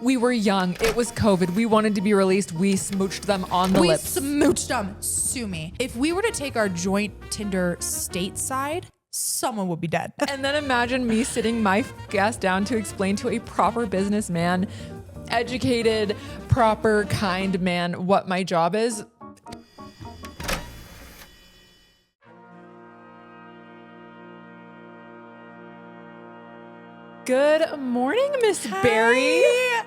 We were young. It was COVID. We wanted to be released. We smooched them on the lips. We smooched them. Sue me. If we were to take our joint Tinder stateside, someone would be dead. And then imagine me sitting my ass down to explain to a proper businessman, educated, proper, kind man what my job is. Good morning, Miss Barry.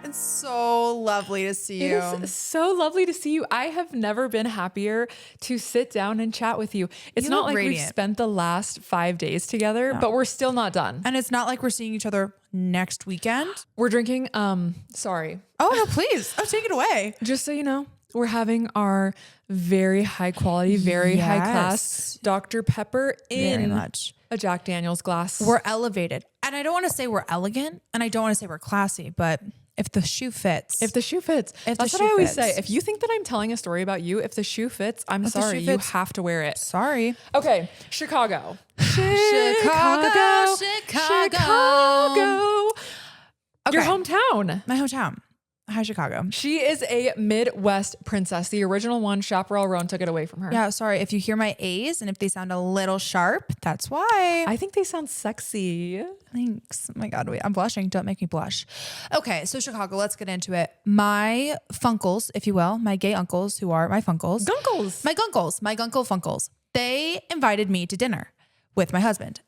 It's so lovely to see you. It is so lovely to see you. I have never been happier to sit down and chat with you. It's not like we've spent the last 5 days together, but we're still not done. And it's not like we're seeing each other next weekend. We're drinking, sorry. Oh, no, please. Oh, take it away. Just so you know, we're having our very high quality, very high class Dr. Pepper in a Jack Daniel's glass. We're elevated. And I don't want to say we're elegant and I don't want to say we're classy, but if the shoe fits. If the shoe fits. That's what I always say. If you think that I'm telling a story about you, if the shoe fits, I'm sorry. You have to wear it. Sorry. Okay. Chicago. Chicago. Okay. Your hometown. My hometown. Hi, Chicago. She is a Midwest princess. The original one, Chaparral Roan, took it away from her. Yeah, sorry. If you hear my A's and if they sound a little sharp, that's why. I think they sound sexy. Thanks. Oh my God, wait, I'm blushing. Don't make me blush. Okay, so Chicago, let's get into it. My funkles, if you will, my gay uncles who are my funkles. Gunkles. My gunkles, my gunkle funkles. They invited me to dinner with my husband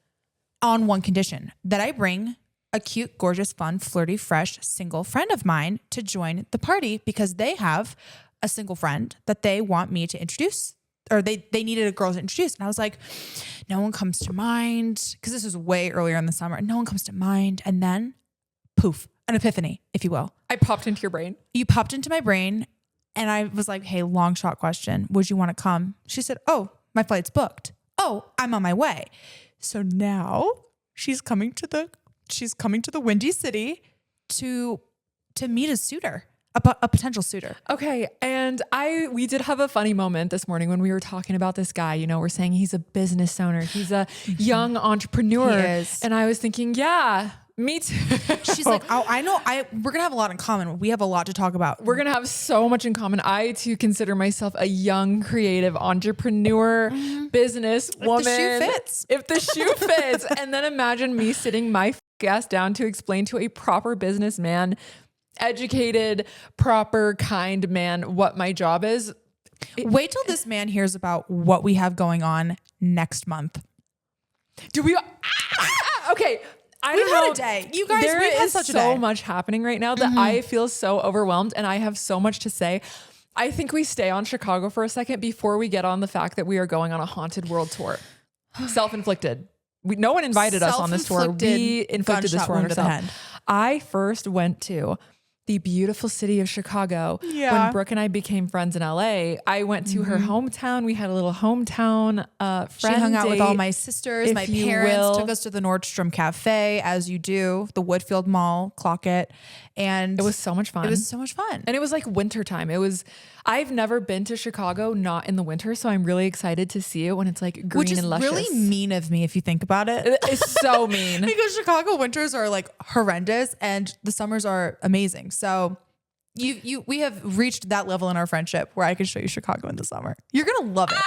on one condition, that I bring a cute, gorgeous, fun, flirty, fresh, single friend of mine to join the party because they have a single friend that they want me to introduce, or they needed a girl to introduce. And I was like, no one comes to mind, because this was way earlier in the summer. No one comes to mind. And then poof, an epiphany, if you will. I popped into your brain. You popped into my brain and I was like, hey, long shot question. Would you want to come? She said, oh, my flight's booked. Oh, I'm on my way. So now she's coming to the Windy City to meet a suitor, a potential suitor. Okay. And we did have a funny moment this morning when we were talking about this guy. You know, we're saying he's a business owner. He's a young entrepreneur. He is. And I was thinking, yeah, me too. She's like, oh, I know. We're going to have a lot in common. We have a lot to talk about. We're going to have so much in common. I too consider myself a young, creative entrepreneur, business woman. If the shoe fits. And then imagine me sitting my ass down to explain to a proper businessman, educated, proper, kind man what my job is. Wait till this man hears about what we have going on next month. Do we? Okay. I don't know. Had a day. You guys, there we've had is such a day. So much happening right now that I feel so overwhelmed and I have so much to say. I think we stay on Chicago for a second before we get on the fact that we are going on a haunted world tour. Self-inflicted. No one invited us on this tour. We inflicted this tour on ourselves. I first went to the beautiful city of Chicago when Brooke and I became friends in LA. I went to her hometown. We had a little hometown friend. She hung out with all my sisters. My parents took us to the Nordstrom Cafe, as you do, the Woodfield Mall, clock it. And it was so much fun. It was so much fun. And it was like wintertime. I've never been to Chicago, not in the winter. So I'm really excited to see it when it's like green and luscious. Which is really mean of me if you think about it. It's so mean. Because Chicago winters are like horrendous and the summers are amazing. So we have reached that level in our friendship where I can show you Chicago in the summer. You're going to love it.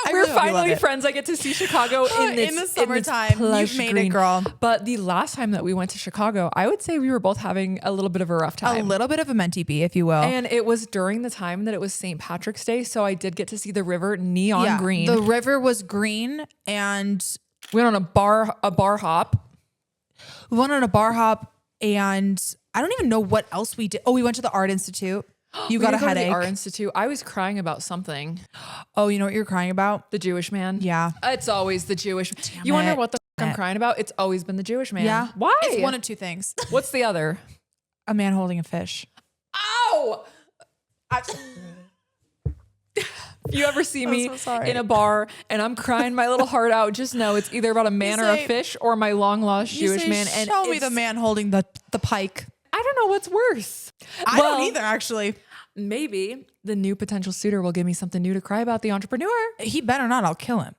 We're finally friends. I get to see Chicago in the summertime. You've made it, girl. But the last time that we went to Chicago, I would say we were both having a little bit of a rough time. A little bit of a mentee bee, if you will. And it was during the time that it was St. Patrick's Day. So I did get to see the river neon green. The river was green and we went on a bar hop. We went on a bar hop and I don't even know what else we did. Oh, we went to the Art Institute. You got a headache. To the Art Institute. I was crying about something. Oh, you know what you're crying about? The Jewish man. Yeah. It's always the Jewish. You wonder what the I'm crying about? It's always been the Jewish man. Yeah. Why? It's one of two things. What's the other? A man holding a fish. Ow! If you ever see me in a bar and I'm crying my little heart out, just know it's either about a man or a fish or my long lost Jewish man. And show me the man holding the pike. I don't know what's worse. I don't either, actually. Maybe the new potential suitor will give me something new to cry about. The entrepreneur. He better not. I'll kill him.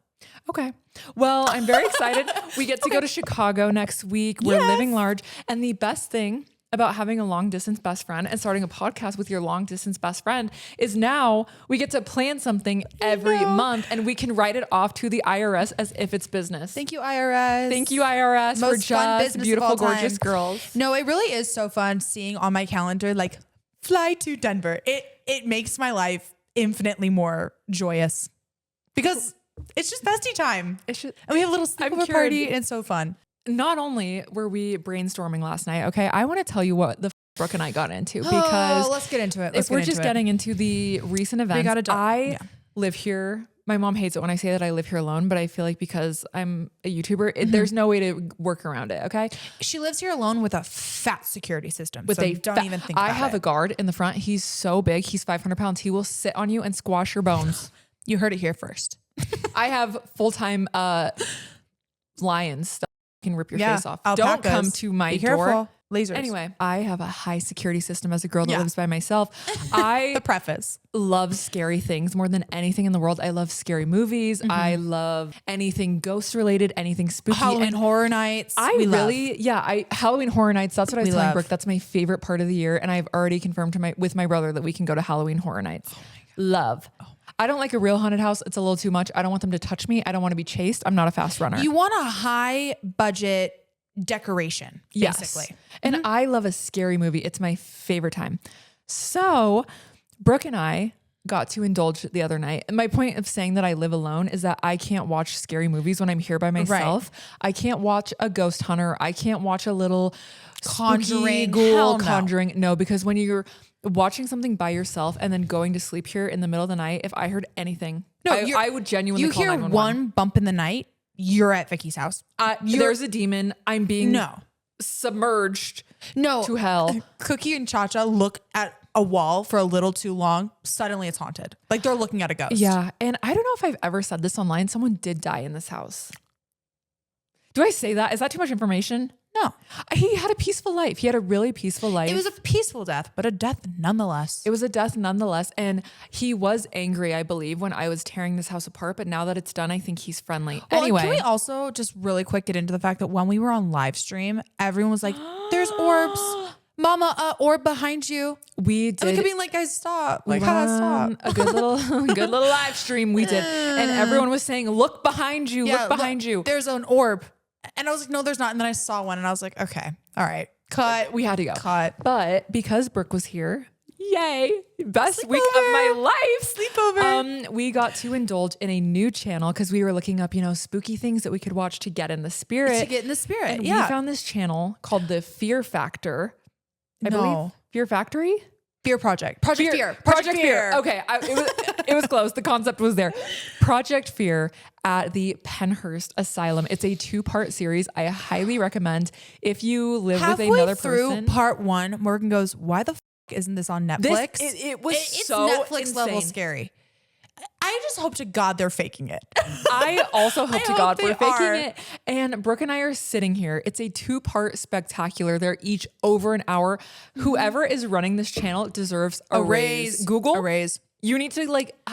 Okay. Well, I'm very excited. We get to go to Chicago next week. We're living large. And the best thing about having a long distance best friend and starting a podcast with your long distance best friend is now we get to plan something every month and we can write it off to the IRS as if it's business. Thank you, IRS. Thank you, IRS, Most for fun just business beautiful, of all time. gorgeous girls. No, it really is so fun seeing on my calendar, like fly to Denver. It makes my life infinitely more joyous because it's just bestie time. And we have a little sleepover party and it's so fun. Not only were we brainstorming last night, okay, I want to tell you what the Brooke and I got into because let's get into it. if we're just getting into the recent events, I live here. My mom hates it when I say that I live here alone, but I feel like because I'm a YouTuber, there's no way to work around it. Okay. She lives here alone with a fat security system. Don't even think about it. I have a guard in the front. He's so big. He's 500 pounds. He will sit on you and squash your bones. You heard it here first. I have full-time lions stuff. Can rip your face off. Alpacas. Don't come to my Be door. Careful. Lasers. Anyway, I have a high security system as a girl that lives by myself. I the preface. love scary things more than anything in the world. I love scary movies. I love anything ghost related, anything spooky. Halloween Horror Nights. Halloween Horror Nights. That's what I was telling love. Brooke. That's my favorite part of the year. And I've already confirmed with my brother that we can go to Halloween Horror Nights. Love. I don't like a real haunted house. It's a little too much. I don't want them to touch me. I don't want to be chased. I'm not a fast runner. You want a high budget decoration, basically. Yes. And I love a scary movie. It's my favorite time. So Brooke and I got to indulge the other night. And my point of saying that I live alone is that I can't watch scary movies when I'm here by myself. Right. I can't watch a ghost hunter. I can't watch a little Conjuring, Conjuring. No, because when you're watching something by yourself and then going to sleep here in the middle of the night, if I heard anything, I would genuinely call 911. You hear one bump in the night, you're at Vicky's house. There's a demon. I'm being submerged to hell. Cookie and Cha-Cha look at a wall for a little too long. Suddenly it's haunted. Like they're looking at a ghost. Yeah. And I don't know if I've ever said this online. Someone did die in this house. Do I say that? Is that too much information? No. He had a peaceful life. He had a really peaceful life. It was a peaceful death, but a death nonetheless. It was a death nonetheless. And he was angry, I believe, when I was tearing this house apart. But now that it's done, I think he's friendly. Well, anyway. Can we also just really quick get into the fact that when we were on live stream, everyone was like, there's orbs. Mama, orb behind you. We did. And we could be like, guys, stop. Like, stop. A good little live stream we did. And everyone was saying, look behind you, look behind you. There's an orb. And I was like, no, there's not. And then I saw one and I was like, okay, all right, cut. We had to go. Cut. But because Brooke was here, yay, best week of my life. Sleepover. We got to indulge in a new channel because we were looking up, spooky things that we could watch to get in the spirit. To get in the spirit, and we found this channel called the Fear Factor. I believe Fear Factory? Fear Project. Project Fear. Okay. It was close. The concept was there. Project Fear at the Penhurst Asylum. It's a 2-part series. I highly recommend if you live with another person. Through part 1, Morgan goes, why the isn't this on Netflix? It was it's so Netflix insane. level scary. I just hope to God they're faking it. I also hope to God we're faking it. And Brooke and I are sitting here. It's a 2-part spectacular. They're each over an hour. Whoever is running this channel deserves a raise. Google a raise. You need to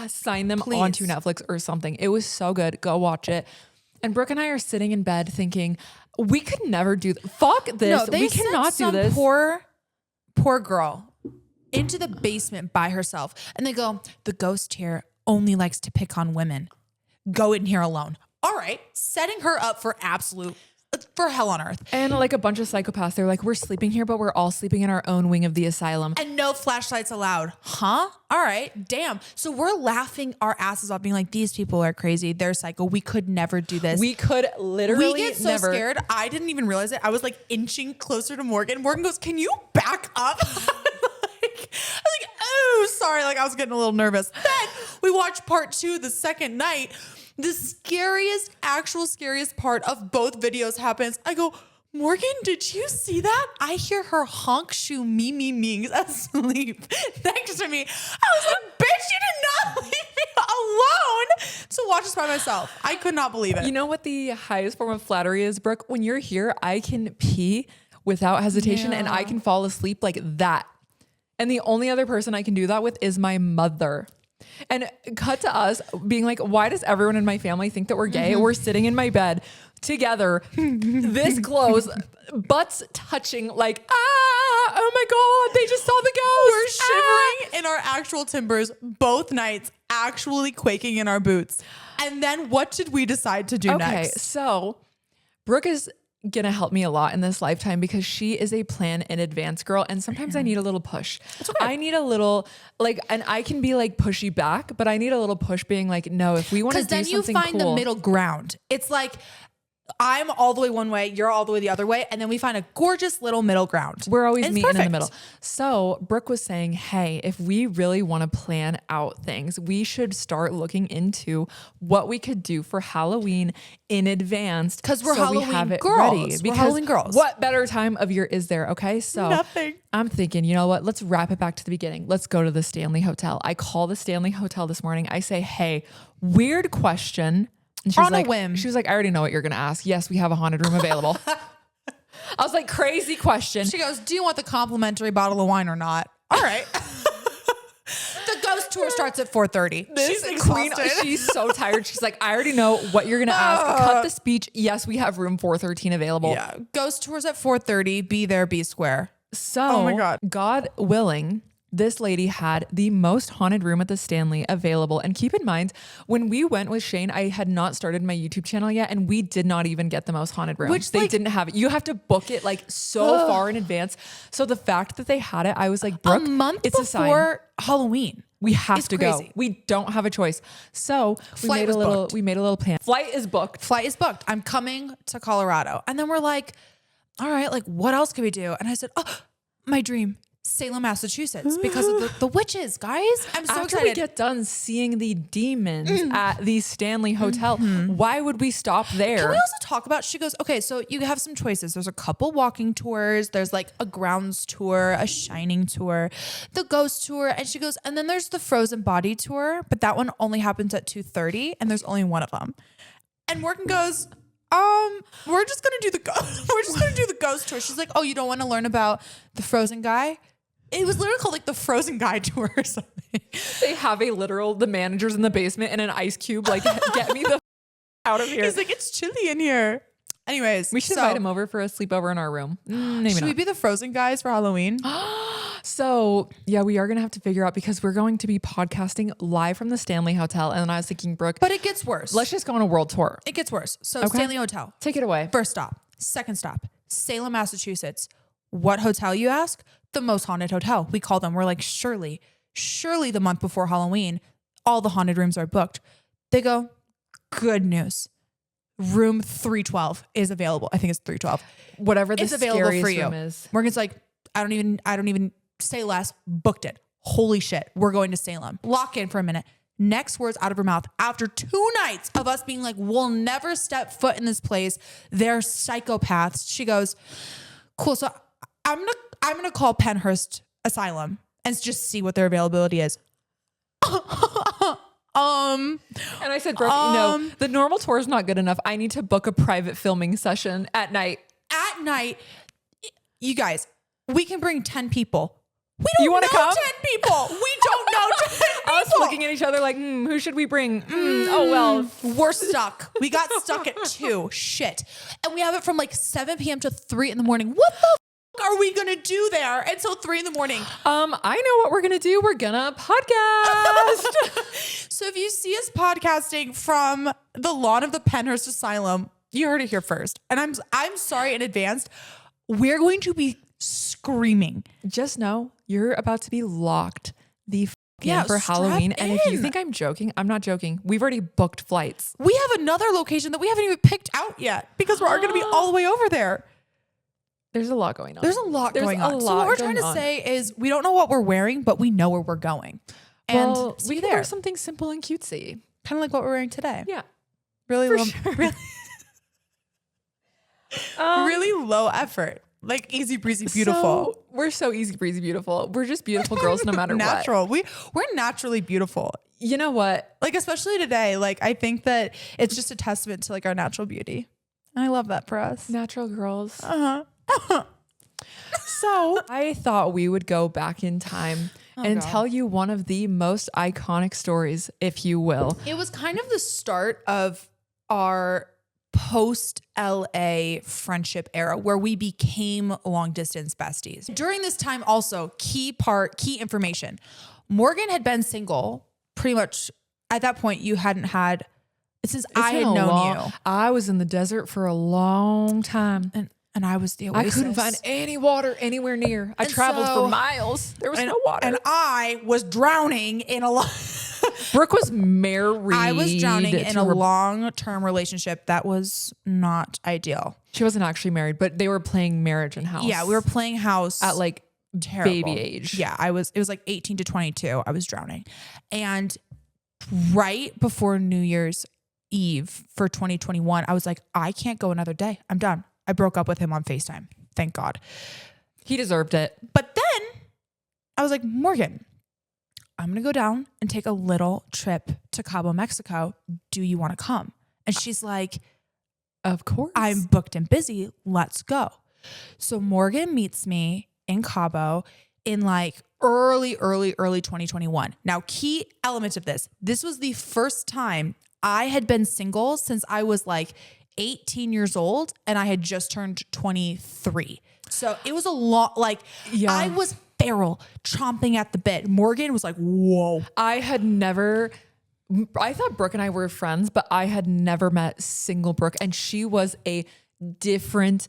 sign them onto Netflix or something. It was so good. Go watch it. And Brooke and I are sitting in bed thinking, we could never do fuck this. No, we cannot do this. Poor girl into the basement by herself. And they go, the ghost here only likes to pick on women. Go in here alone. All right. Setting her up for for hell on earth. And a bunch of psychopaths. They're like, we're sleeping here, but we're all sleeping in our own wing of the asylum. And no flashlights allowed. Huh? All right. Damn. So we're laughing our asses off being like, these people are crazy. They're psycho. We could never do this. We could literally We get so scared. I didn't even realize it. I was inching closer to Morgan. Morgan goes, can you back up? I was like, oh, sorry. I was getting a little nervous. Then we watched part 2 the second night. The scariest part of both videos happens. I go, Morgan, did you see that? I hear her honk shoe me asleep next to me. I was like, bitch, you did not leave me alone to watch this by myself. I could not believe it. You know what the highest form of flattery is, Brooke? When you're here, I can pee without hesitation and I can fall asleep like that. And the only other person I can do that with is my mother. And cut to us being like, why does everyone in my family think that we're gay? We're sitting in my bed together, this close, butts touching, oh my God, they just saw the ghost. We're shivering in our actual timbers both nights, actually quaking in our boots. And then what did we decide to do next? So Brooke is gonna help me a lot in this lifetime because she is a plan in advance girl, and sometimes I need a little push. It's okay. I need a little and I can be like pushy back, but I need a little push being like, no, if we want to do something cool. Because then you find the middle ground. It's like I'm all the way one way, you're all the way the other way, and then we find a gorgeous little middle ground. We're always meeting in the middle. So Brooke was saying, hey, if we really want to plan out things, we should start looking into what we could do for Halloween in advance. Because we're so Halloween we have it girls. ready. We're Halloween girls. What better time of year is there? Okay. So nothing. I'm thinking, you know what? Let's wrap it back to the beginning. Let's go to the Stanley Hotel. I call the Stanley Hotel this morning. I say, hey, weird question. And she was on a whim. She was like, I already know what you're going to ask. Yes, we have a haunted room available. I was like, crazy question. She goes, do you want the complimentary bottle of wine or not? All right. The ghost tour starts at 4:30. She's exhausted. She's so tired. She's like, I already know what you're going to ask. Cut the speech. Yes, we have room 413 available. Yeah. Ghost tours at 4:30. Be there, be square. So, oh my God. God willing, this lady had the most haunted room at the Stanley available. And keep in mind, when we went with Shane, I had not started my YouTube channel yet, and we did not even get the most haunted room. Which they didn't have it. You have to book it like so far in advance. So the fact that they had it, I was like, Brooke, a month it's before Halloween. We have to crazy. go. We don't have a choice. So we made a little plan. Flight is booked. I'm coming to Colorado. And then we're like, all right, like what else can we do? And I said, oh, my dream. Salem, Massachusetts, because of the witches, guys. I'm so After excited. we get done seeing the demons at the Stanley Hotel, why would we stop there? Can we also talk about, she goes, okay, so you have some choices. There's a couple walking tours. There's like a grounds tour, a shining tour, the ghost tour. And she goes, and then there's the frozen body tour, but that one only happens at 2:30 and there's only one of them. And Morgan goes, we're just going to do the ghost tour. She's like, oh, you don't want to learn about the frozen guy? It was literally called like the Frozen Guy Tour or something. They have the managers in the basement and an ice cube, like, get me the out of here. He's like, it's chilly in here. Anyways. We should invite him over for a sleepover in our room. Should we be the Frozen guys for Halloween? So yeah, we are going to have to figure out because we're going to be podcasting live from the Stanley Hotel. And then I was thinking, Brooke. But it gets worse. Let's just go on a world tour. It gets worse. So Stanley Hotel. Take it away. First stop. Second stop. Salem, Massachusetts. What hotel, you ask? The most haunted hotel. We call them. We're like, surely the month before Halloween, all the haunted rooms are booked. They go, good news. Room 312 is available. I think it's 312. Whatever the it's available for you. Room is. Morgan's like, I don't even say less. Booked it. Holy shit. We're going to Salem. Lock in for a minute. Next words out of her mouth after 2 nights of us being like, we'll never step foot in this place. They're psychopaths. She goes, cool. So I'm gonna call Penhurst Asylum and just see what their availability is. And I said, Brooke, no, the normal tour is not good enough. I need to book a private filming session at night. At night, you guys, we can bring 10 people. We don't know come? 10 people. We don't know 10 people. I was looking at each other like, who should we bring? Oh, well. We're stuck. We got stuck at 2. Shit. And we have it from like 7 p.m. to 3 in the morning. What the are we going to do there until 3 in the morning? I know what we're going to do. We're going to podcast. So if you see us podcasting from the lawn of the Penhurst Asylum, you heard it here first. And I'm sorry in advance. We're going to be screaming. Just know you're about to be locked the in for Halloween. And if you think I'm joking, I'm not joking. We've already booked flights. We have another location that we haven't even picked out yet because we're going to be all the way over there. There's a lot going on. There's a lot going on. So what we're trying to say is we don't know what we're wearing, but we know where we're going. And we can wear something simple and cutesy. Kind of like what we're wearing today. Yeah. Really really low effort. Like easy breezy beautiful. We're so easy breezy beautiful. We're just beautiful girls no matter what. We're naturally beautiful. You know what? Like especially today, like I think that it's just a testament to like our natural beauty. And I love that for us. Natural girls. Uh-huh. So I thought we would go back in time and tell you one of the most iconic stories, if you will. It was kind of the start of our post LA friendship era where we became long distance besties. During this time also, key information. Morgan had been single pretty much at that point. You hadn't had, since I had known you. I was in the desert for a long time. And I was the oasis. I couldn't find any water anywhere near. I traveled for miles. There was no water. And I was drowning in a Brooke was married. I was drowning in a long-term relationship that was not ideal. She wasn't actually married, but they were playing marriage and house. Yeah, we were playing house at like terrible. Baby age. Yeah, it was like 18 to 22. I was drowning. And right before New Year's Eve for 2021, I was like, I can't go another day. I'm done. I broke up with him on FaceTime. Thank God. He deserved it. But then I was like, Morgan, I'm going to go down and take a little trip to Cabo, Mexico. Do you want to come? And she's like, of course. I'm booked and busy. Let's go. So Morgan meets me in Cabo in like early 2021. Now, key elements of this. This was the first time I had been single since I was like 18 years old and I had just turned 23. So it was a lot, like I was feral, chomping at the bit. Morgan was like, whoa. I thought Brooke and I were friends, but I had never met single Brooke, and she was a different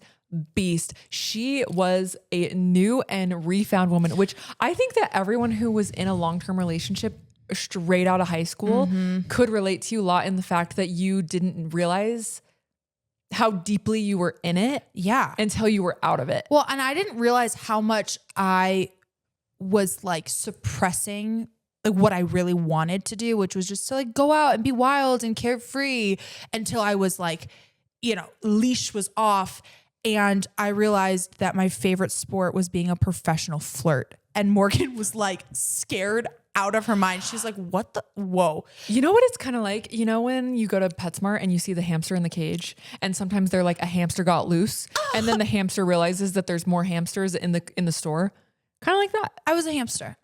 beast. She was a new and refound woman, which I think that everyone who was in a long-term relationship straight out of high school could relate to you a lot in the fact that you didn't realize how deeply you were in it. Yeah. Until you were out of it. Well, and I didn't realize how much I was like suppressing like what I really wanted to do, which was just to like go out and be wild and carefree until I was like, leash was off. And I realized that my favorite sport was being a professional flirt. And Morgan was like scared out of her mind. She's like, what the, whoa. You know what it's kind of like? You know, when you go to PetSmart and you see the hamster in the cage and sometimes they're like, a hamster got loose and then the hamster realizes that there's more hamsters in the store. Kind of like that. I was a hamster.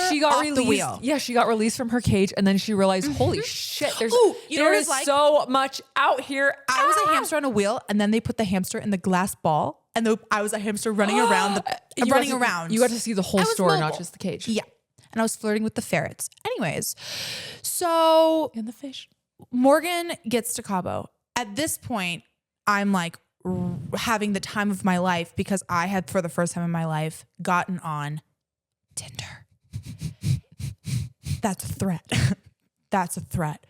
She got off released. The wheel. Yeah, she got released from her cage and then she realized, holy shit, there's like, so much out here. I was a hamster on a wheel and then they put the hamster in the glass ball and I was a hamster running around. You got to see the whole store, mobile. not just the cage. Yeah. And I was flirting with the ferrets. Anyways, so and the fish. Morgan gets to Cabo. At this point, I'm like having the time of my life because I had, for the first time in my life, gotten on Tinder. That's a threat. That's a threat.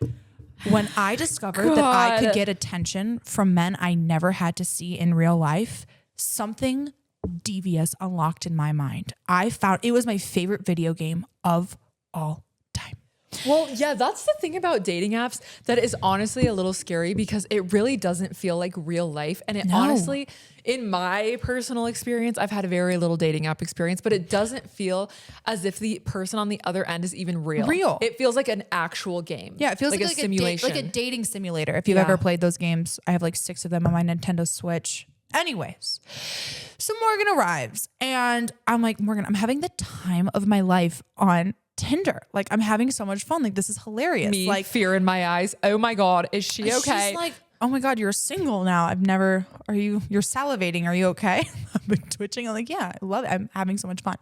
When I discovered that I could get attention from men I never had to see in real life, something devious unlocked in my mind. I found it was my favorite video game of all time. Well, yeah, that's the thing about dating apps that is honestly a little scary because it really doesn't feel like real life. And it honestly, in my personal experience, I've had a very little dating app experience, but it doesn't feel as if the person on the other end is even real. It feels like an actual game. Yeah, it feels like a simulation. Like a dating simulator. If you've ever played those games, I have like 6 of them on my Nintendo Switch. Anyways, so Morgan arrives and I'm like, Morgan, I'm having the time of my life on Tinder. Like, I'm having so much fun. Like, this is hilarious. Me, like, fear in my eyes. Oh my God, is she okay? She's like, oh my God, you're single now. You're salivating. Are you okay? I've been twitching. I'm like, yeah, I love it. I'm having so much fun.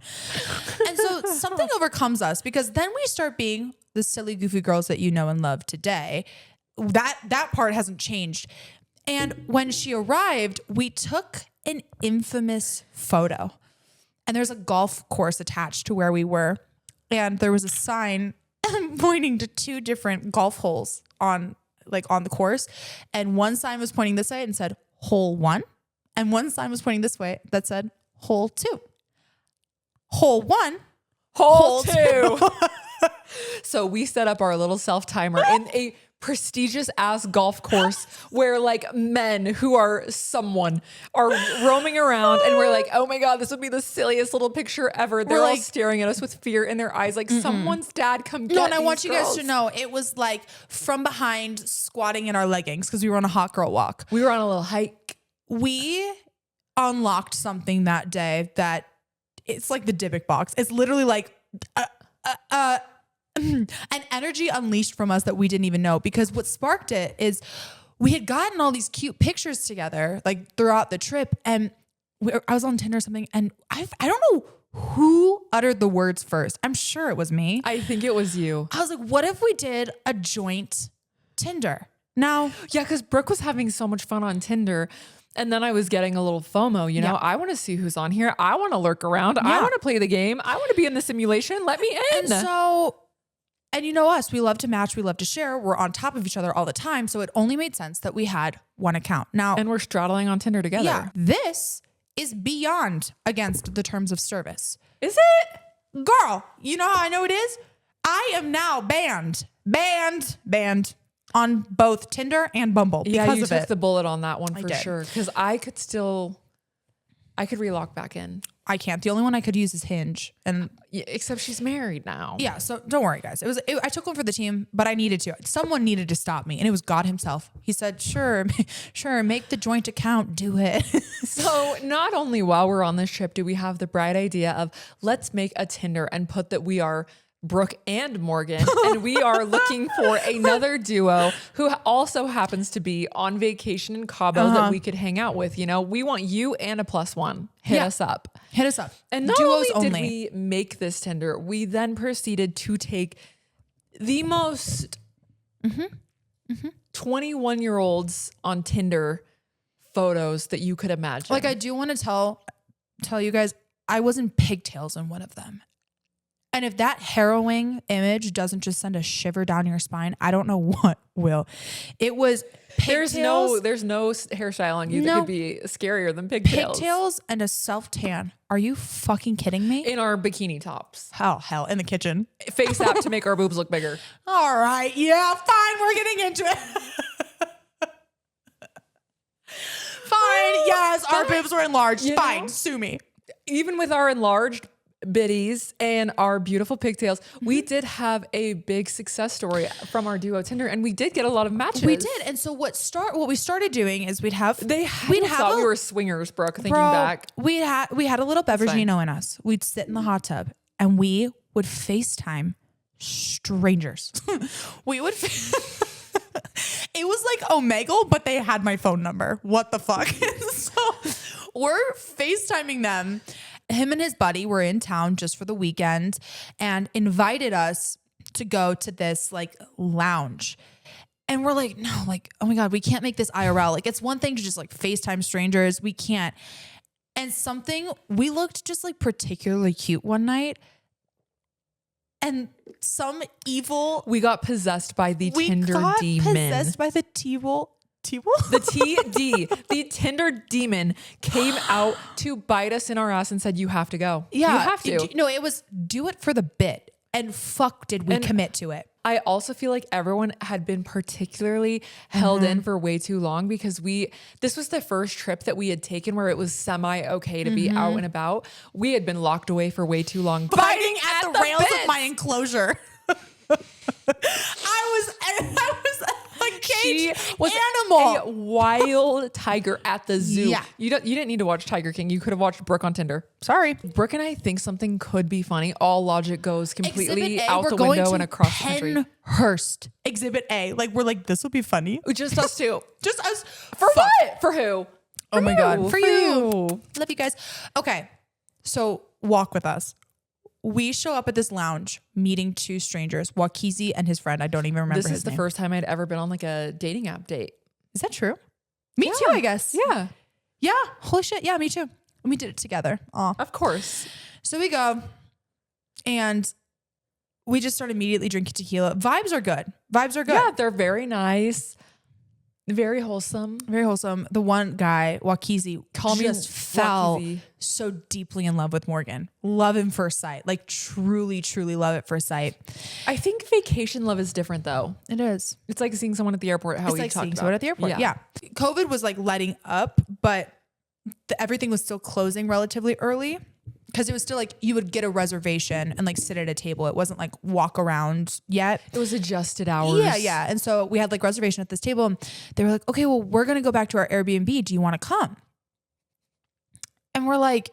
And so something overcomes us because then we start being the silly, goofy girls that you know and love today. That part hasn't changed. And when she arrived, we took an infamous photo. And there's a golf course attached to where we were. And there was a sign pointing to 2 different golf holes on the course. And one sign was pointing this way and said, hole 1. And one sign was pointing this way that said, hole 2. Hole 1. Hole 2. So we set up our little self-timer in a prestigious ass golf course where like men who are someone are roaming around and we're like, oh my God, this would be the silliest little picture ever. They're all staring at us with fear in their eyes. Like someone's dad come get and I want girls. You guys to know it was like from behind squatting in our leggings because we were on a hot girl walk. We were on a little hike. We unlocked something that day that it's like the Dybbuk box. It's literally like, an energy unleashed from us that we didn't even know, because what sparked it is we had gotten all these cute pictures together, like throughout the trip. And I was on Tinder or something. And I don't know who uttered the words first. I'm sure it was me. I think it was you. I was like, what if we did a joint Tinder? Now, Yeah, because Brooke was having so much fun on Tinder. And then I was getting a little FOMO, you know, I want to see who's on here. I want to lurk around. I want to play the game. I want to be in the simulation. Let me in. And you know us, we love to match. We love to share. We're on top of each other all the time. So it only made sense that we had one account. Now, And we're straddling on Tinder together. yeah, this is beyond against the terms of service. Is it? Girl, you know how I know it is? I am now banned on both Tinder and Bumble because you of took it. the bullet on that one for did. sure. Because I could relock back in. I can't. The only one I could use is Hinge. And Yeah, except she's married now. yeah, so don't worry, guys. I took one for the team, but I needed to. Someone needed to stop me, and it was God himself. He said, sure, make the joint account, do it. So not only while we're on this trip do we have the bright idea of let's make a Tinder and put that we are Brooke and Morgan, and we are looking for another duo who also happens to be on vacation in Cabo that we could hang out with. You know, we want you and a +1. Hit us up. Hit us up. And not Duos only did only. we make this Tinder, we then proceeded to take the most 21-year-olds on Tinder photos that you could imagine. Like, I do want to tell you guys, I was in pigtails in one of them. And if that harrowing image doesn't just send a shiver down your spine, I don't know what will. It was pigtails. There's no hairstyle on you that could be scarier than pigtails. Pigtails and a self-tan. Are you fucking kidding me? In our bikini tops. Hell, in the kitchen. Face app to make our boobs look bigger. All right. Yeah, fine. We're getting into it. Fine. Yes, our boobs were enlarged. You Fine. know? Sue me. Even with our enlarged biddies and our beautiful pigtails, we did have a big success story from our duo Tinder, and we did get a lot of matches. We did. And so what we started doing is we thought we were swingers, Brooke, thinking back. We had a little beveragino in us. We'd sit in the hot tub and we would FaceTime strangers. We would it was like Omegle, but they had my phone number. What the fuck? So we're FaceTiming them. Him and his buddy were in town just for the weekend and invited us to go to this like lounge. And we're like, no, like, oh my God, we can't make this IRL. Like, it's one thing to just like FaceTime strangers. We can't. And we looked just like particularly cute one night. And we got possessed by the Tinder demon. Possessed by the The TD, the Tinder demon came out to bite us in our ass and said, you have to go. Yeah. You have to. No, it was do it for the bit. And fuck, did we commit to it. I also feel like everyone had been particularly held in for way too long because this was the first trip that we had taken where it was semi okay to be out and about. We had been locked away for way too long. Biting at the rails of my enclosure. I was a cage animal. A wild tiger at the zoo. Yeah. You didn't need to watch Tiger King. You could have watched Brooke on Tinder. Sorry. Brooke and I think something could be funny. All logic goes completely Exhibit A, out we're the going window to and across the country. Penhurst. Exhibit A. Like, we're like, this will be funny. Just us two. Just us. For what? For who? Oh my God. For you. Love you guys. Okay. So walk with us. We show up at this lounge meeting two strangers, Wakizi and his friend. I don't even remember his name. This is the first time I'd ever been on like a dating app date. Is that true? Me too, I guess. Yeah. Yeah. Holy shit. Yeah, me too. We did it together. Aw. Of course. So we go and we just start immediately drinking tequila. Vibes are good. Yeah, they're very nice. Very wholesome. Very wholesome. The one guy, Wakizi, just fell Wakizi. so deeply in love with Morgan. Love him first sight. Like truly, truly love at first sight. I think vacation love is different though. It is. It's like seeing someone at the airport. It's like seeing someone at the airport. Yeah. COVID was like letting up, but everything was still closing relatively early. Because it was still like you would get a reservation and like sit at a table. It wasn't like walk around yet. It was adjusted hours. Yeah. And so we had like reservation at this table. And they were like, okay, well, we're going to go back to our Airbnb. Do you want to come? And we're like,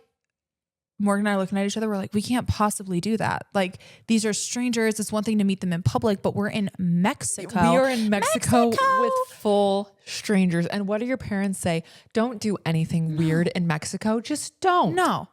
Morgan and I are looking at each other. We're like, we can't possibly do that. Like, these are strangers. It's one thing to meet them in public, but we're in Mexico. We are in Mexico with full strangers. And what do your parents say? Don't do anything weird in Mexico. Just don't. No.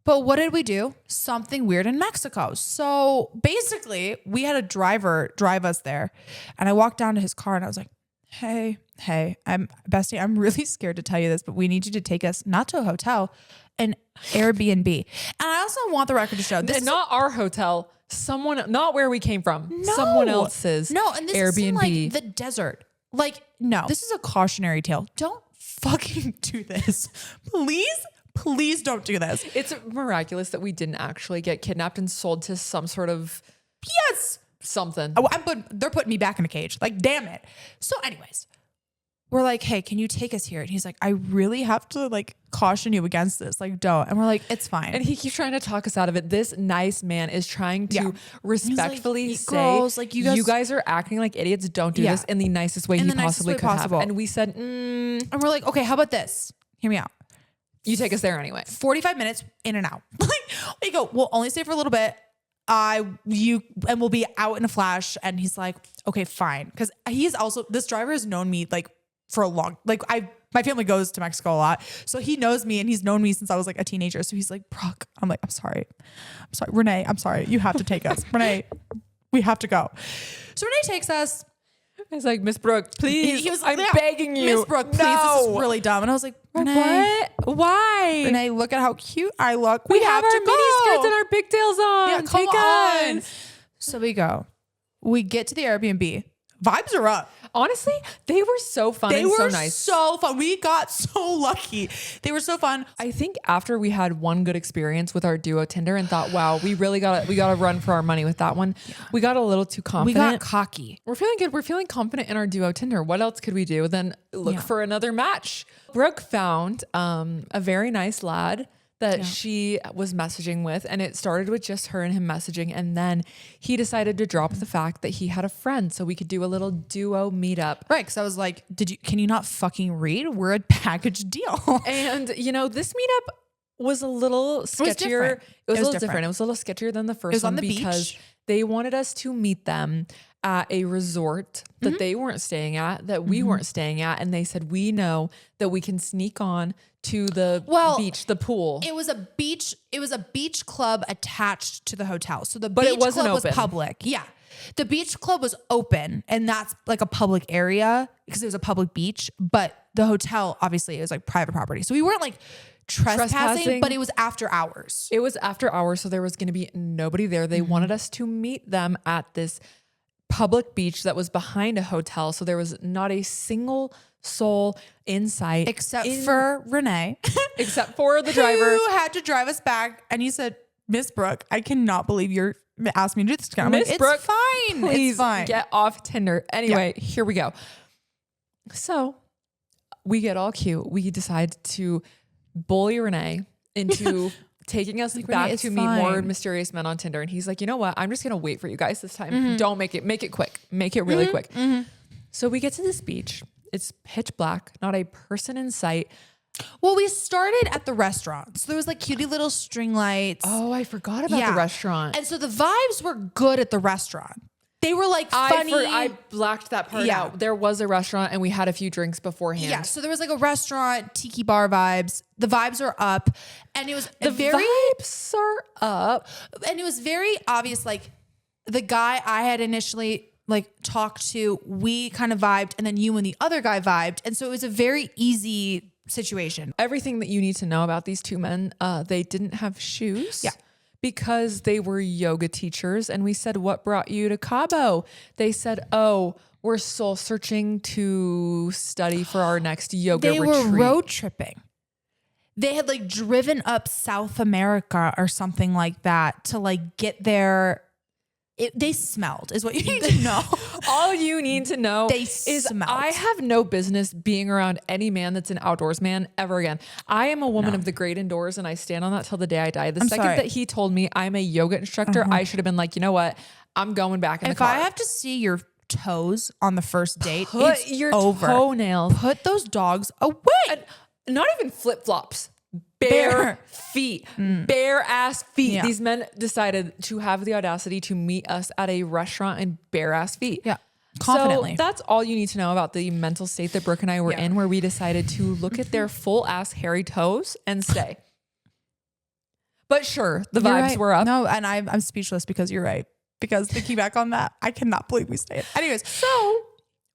But what did we do? Something weird in Mexico. So basically, we had a driver drive us there. And I walked down to his car and I was like, hey, Bestie, I'm really scared to tell you this, but we need you to take us not to a hotel, an Airbnb. And I also want the record to show this. Not our hotel. Not where we came from. Someone else's. No, and this Airbnb. is in like the desert. Like, no, this is a cautionary tale. Don't fucking do this. Please don't do this. It's miraculous that we didn't actually get kidnapped and sold to some sort of something. Oh, they're putting me back in a cage. Like, damn it. So anyways, we're like, hey, can you take us here? And he's like, I really have to like caution you against this. Like, don't. And we're like, it's fine. And he keeps trying to talk us out of it. This nice man is trying to respectfully like, say, girls, like you guys are acting like idiots. Don't do this in the nicest way he possibly could have. And we said, and we're like, okay, how about this? Hear me out. You take us there anyway. 45 minutes in and out. Like, we go, we'll only stay for a little bit. And we'll be out in a flash. And he's like, okay, fine. Cause this driver has known me like for a long, like my family goes to Mexico a lot. So he knows me and he's known me since I was like a teenager. So he's like, Brooke, I'm like, I'm sorry. Renee, I'm sorry. You have to take us. Renee, we have to go. So Renee takes us. He's like, Miss Brooke, please. I'm begging you. Miss Brooke, please. This is really dumb. And I was like, Renee. What? Why? Renee, look at how cute I look. We have our mini skirts and our pigtails on. Yeah, come on. So we go. We get to the Airbnb. Vibes are up. Honestly, they were so fun and so nice. They were so fun. We got so lucky. They were so fun. I think after we had one good experience with our duo Tinder and thought, wow, we got to run for our money with that one. Yeah. We got a little too confident. We got cocky. We're feeling good. We're feeling confident in our duo Tinder. What else could we do than look for another match? Brooke found a very nice lad that she was messaging with, and it started with just her and him messaging, and then he decided to drop the fact that he had a friend so we could do a little duo meetup. Right, because I was like, can you not fucking read? We're a package deal. And this meetup was a little sketchier. It was a little different. It was a little sketchier than the first one because they wanted us to meet them at a resort that they weren't staying at, that we weren't staying at. And they said, we know that we can sneak on to the beach, the pool. It was a beach club attached to the hotel. So but it wasn't club open. Was public. Yeah. The beach club was open and that's like a public area because it was a public beach, but the hotel, obviously it was like private property. So we weren't like trespassing, but it was after hours. It was after hours. So there was going to be nobody there. They wanted us to meet them at this public beach that was behind a hotel. So there was not a single soul in sight. Except for Renee. Except for the driver. Who had to drive us back. And he said, Miss Brooke, I cannot believe you're asking me to do this. I'm like, it's fine. Please it's fine. Get off Tinder. Anyway, here we go. So we get all cute. We decide to bully Renee into taking us back to meet more mysterious men on Tinder. And he's like, you know what? I'm just going to wait for you guys this time. Don't make it quick. Make it really quick. So we get to this beach. It's pitch black, not a person in sight. Well, we started at the restaurant. So there was like cutie little string lights. Oh, I forgot about the restaurant. And so the vibes were good at the restaurant. They were like funny. I blacked that part out. There was a restaurant and we had a few drinks beforehand. Yeah. So there was like a restaurant, tiki bar vibes. The vibes are up. And it was vibes are up. And it was very obvious. Like the guy I had initially like talked to, we kind of vibed, and then you and the other guy vibed. And so it was a very easy situation. Everything that you need to know about these two men, they didn't have shoes. Yeah. Because they were yoga teachers. And we said, what brought you to Cabo? They said, oh, we're soul searching to study for our next yoga retreat. They were road tripping. They had like driven up South America or something like that to like get there. They smelled is what you need to know. All you need to know is smelled. I have no business being around any man that's an outdoors man ever again. I am a woman of the great indoors and I stand on that till the day I die. The second that he told me I'm a yoga instructor, I should have been like, you know what? I'm going back in the car. If I have to see your toes on the first date, it's your toenails. Put those dogs away. And not even flip-flops. bare feet, bare ass feet. Yeah. These men decided to have the audacity to meet us at a restaurant in bare ass feet. Yeah. Confidently. So that's all you need to know about the mental state that Brooke and I were in, where we decided to look at their full ass hairy toes and stay. But sure, the You're vibes right. were up. No, and I'm speechless because you're right. Because thinking back on that, I cannot believe we stayed. Anyways, So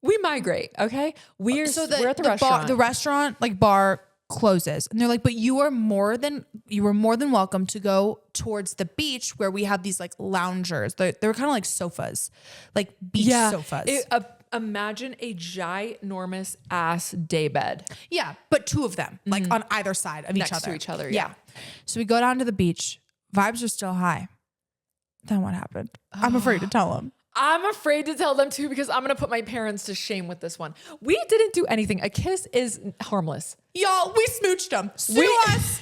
we migrate, okay? We're at the restaurant. The restaurant like bar closes, and they're like, "But you were more than welcome to go towards the beach where we have these like loungers. They're kind of like sofas, like beach sofas. Imagine a ginormous ass day bed. Yeah, but two of them, like on either side of Next each other. to each other, yeah. So we go down to the beach. Vibes are still high. Then what happened? I'm afraid to tell them. I'm afraid to tell them too because I'm going to put my parents to shame with this one. We didn't do anything. A kiss is harmless. Y'all, we smooched them. Sue us.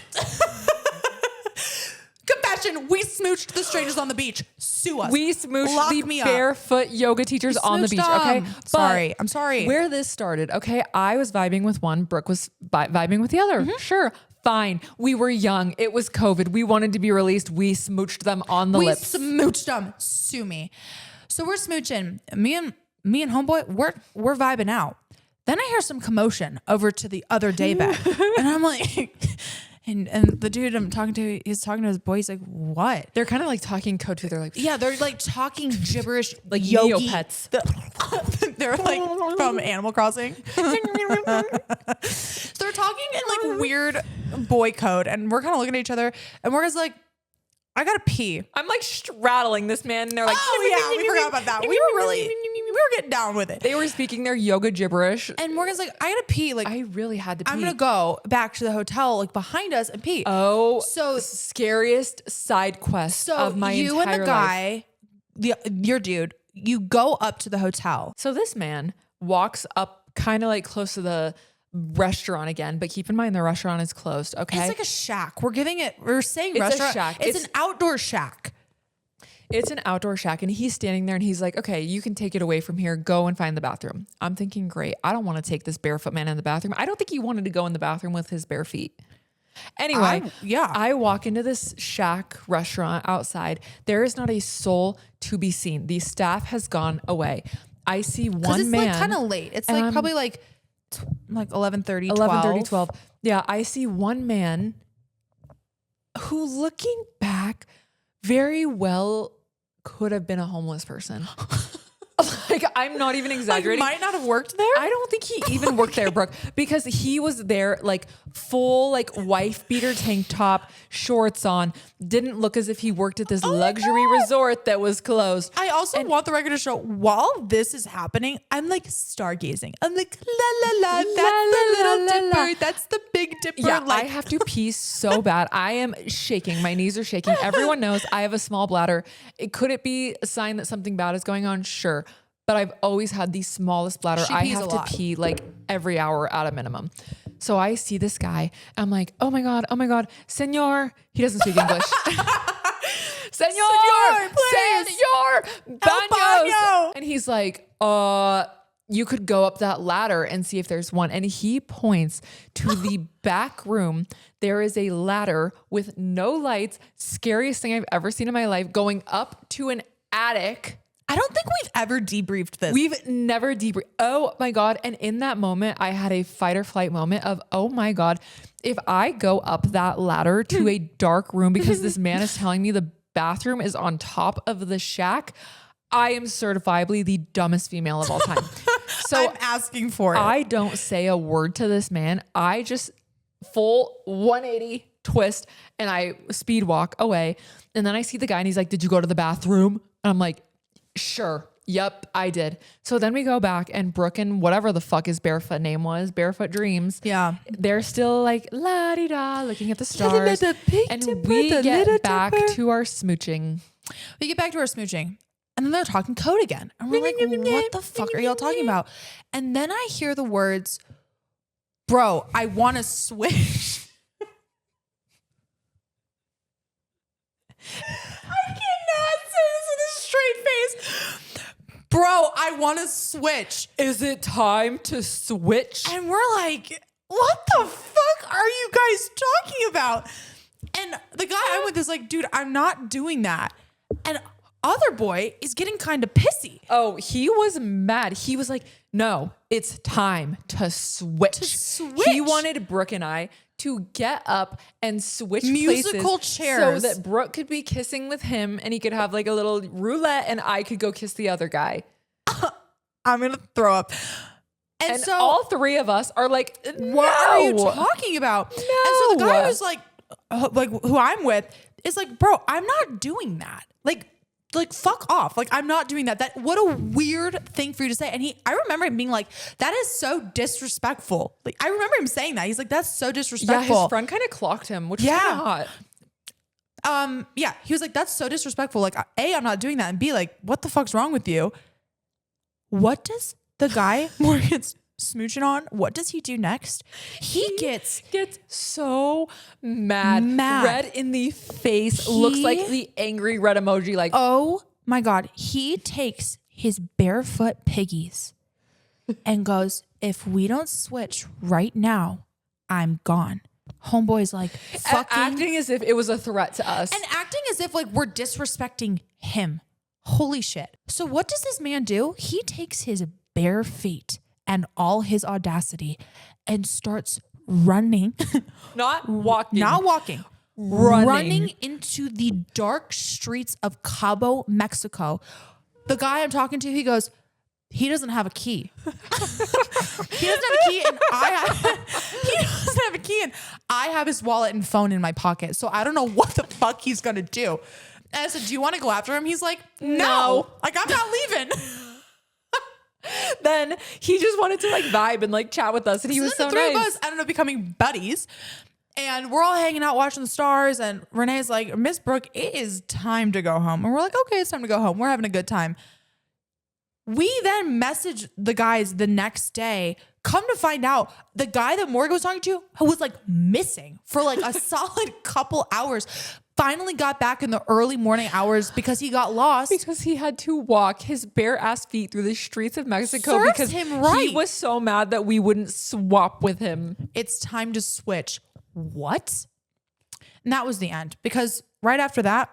Confession, we smooched the strangers on the beach. Sue us. We smooched Lock the me up. barefoot yoga teachers on the beach, okay? But I'm sorry. where this started, okay? I was vibing with one. Brooke was vibing with the other. Sure. Fine. We were young. It was COVID. We wanted to be released. We smooched them on the lips. We smooched them. Sue me. So we're smooching. Me and homeboy, we're vibing out. Then I hear some commotion over to the other day bed. And I'm like, and the dude I'm talking to, he's talking to his boy. He's like, what? They're kind of like talking code too. They're like, Yeah, they're like talking gibberish, like yogi. Neopets. They're like from Animal Crossing. So they're talking in like weird boy code, and we're kind of looking at each other, and we're just like, I gotta pee. I'm like straddling this man, and they're like, Oh yeah, we forgot about that. We were getting down with it. They were speaking their yoga gibberish. And Morgan's like, I gotta pee. Like, I really had to pee. I'm gonna go back to the hotel, like behind us, and pee. Oh, So- scariest side quest of my you entire and the guy, your dude, you go up to the hotel. So this man walks up kind of like close to the restaurant again, but keep in mind the restaurant is closed. Okay. It's like a shack. We're saying It's a restaurant. shack. It's an outdoor shack. It's an outdoor shack, and he's standing there and he's like, okay, you can take it away from here. Go and find the bathroom. I'm thinking, great. I don't want to take this barefoot man in the bathroom. I don't think he wanted to go in the bathroom with his bare feet. Anyway, I walk into this shack restaurant outside. There is not a soul to be seen. The staff has gone away. I see one it's man. Like kind of late. It's like probably like 11:30, 12. Yeah, I see one man who, looking back, very well could have been a homeless person. Like, I'm not even exaggerating. Might not have worked there. I don't think he even worked there, Brooke, because he was there like full like wife beater tank top, shorts on. Didn't look as if he worked at this luxury resort that was closed. I also want the record to show while this is happening, I'm like stargazing. I'm like, la la la, that's the little dipper. That's the big dipper. Yeah, like, I have to pee so bad. I am shaking. My knees are shaking. Everyone knows I have a small bladder. Could it be a sign that something bad is going on? Sure. But I've always had the smallest bladder. She I pees have a to lot. pee like every hour at a minimum. So I see this guy. I'm like, oh my God, senor. He doesn't speak English. Senor, please. Senor, baños. And he's like, you could go up that ladder and see if there's one. And he points to the back room. There is a ladder with no lights. Scariest thing I've ever seen in my life, going up to an attic. I don't think we've ever debriefed this. We've never debriefed. Oh my God. And in that moment, I had a fight or flight moment of, oh my God, if I go up that ladder to a dark room because this man is telling me the bathroom is on top of the shack, I am certifiably the dumbest female of all time. So I'm asking for it. I don't say a word to this man. I just full 180 twist and I speed walk away. And then I see the guy and he's like, did you go to the bathroom? And I'm like, sure. Yep, I did. So then we go back and Brooke and whatever the fuck his barefoot name was, Barefoot Dreams. Yeah. They're still like la-di-da looking at the stars. And we get back to our smooching. We get back to our smooching. And then they're talking code again. And we're like, what the fuck are y'all talking about? And then I hear the words, bro, I want to switch. I cannot say this with a straight face. Bro, I want to switch. Is it time to switch? And we're like, what the fuck are you guys talking about? And the guy I'm with is like, dude, I'm not doing that. And other boy is getting kind of pissy. Oh, he was mad. He was like, no, it's time to switch. He wanted Brooke and I to get up and switch musical places chairs so that Brooke could be kissing with him and he could have like a little roulette and I could go kiss the other guy. I'm going to throw up. And so all three of us are like, what are you talking about? No. And so the guy who's like who I'm with is like, bro, I'm not doing that. Like fuck off. Like, I'm not doing that. What a weird thing for you to say. And I remember him being like, that is so disrespectful. Like, I remember him saying that. He's like, that's so disrespectful. Yeah, his friend kind of clocked him, which is kind of hot. Yeah, he was like, that's so disrespectful. Like, A, I'm not doing that. And B, like, what the fuck's wrong with you? What does the guy Morgan's smooching on, what does he do next? He gets so mad. Red in the face. Looks like the angry red emoji. Like, oh my God. He takes his barefoot piggies and goes, if we don't switch right now, I'm gone. Homeboy's like fucking acting as if it was a threat to us. And acting as if like we're disrespecting him. Holy shit. So what does this man do? He takes his bare feet and all his audacity and starts running. Not walking. Running into the dark streets of Cabo, Mexico. The guy I'm talking to, he goes, he doesn't have a key. He doesn't have a key and he doesn't have a key and I have his wallet and phone in my pocket. So I don't know what the fuck he's going to do. And I said, do you want to go after him? He's like, no. Like, I'm not leaving. Then he just wanted to like vibe and like chat with us. And he was so the three nice. of us ended up becoming buddies. And we're all hanging out watching the stars. And Renee's like, Miss Brooke, it is time to go home. And we're like, okay, it's time to go home. We're having a good time. We then message the guys the next day. Come to find out, the guy that Morgan was talking to who was like missing for like a solid couple hours finally got back in the early morning hours because he got lost. Because he had to walk his bare ass feet through the streets of Mexico. Serves because him right. He was so mad that we wouldn't swap with him. It's time to switch. What? And that was the end because right after that,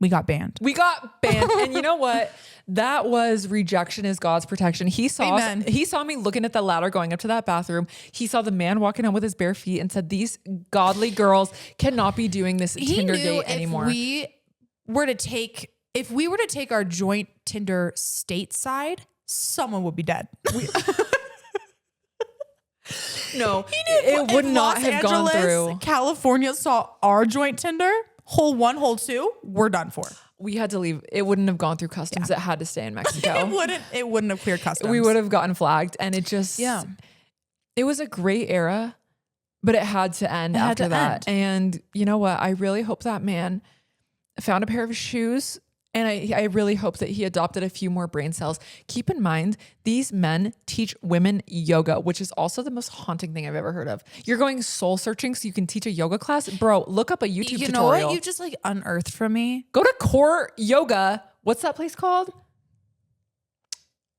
we got banned. And you know what? That was rejection is God's protection. He saw me looking at the ladder going up to that bathroom. He saw the man walking home with his bare feet and said, these godly girls cannot be doing this Tinder date anymore. If we were to take our joint Tinder stateside, someone would be dead. No, it would not have gone through. California saw our joint Tinder, hole 1, hole 2, we're done for. We had to leave. It wouldn't have gone through customs. Yeah. It had to stay in Mexico. It wouldn't have cleared customs. We would have gotten flagged. And it just, it was a great era, but it had to end after that. And you know what? I really hope that man found a pair of shoes. And I really hope that he adopted a few more brain cells. Keep in mind, these men teach women yoga, which is also the most haunting thing I've ever heard of. You're going soul searching so you can teach a yoga class? Bro, look up a YouTube tutorial. You know what? You just like unearthed from me. Go to Core Yoga. What's that place called?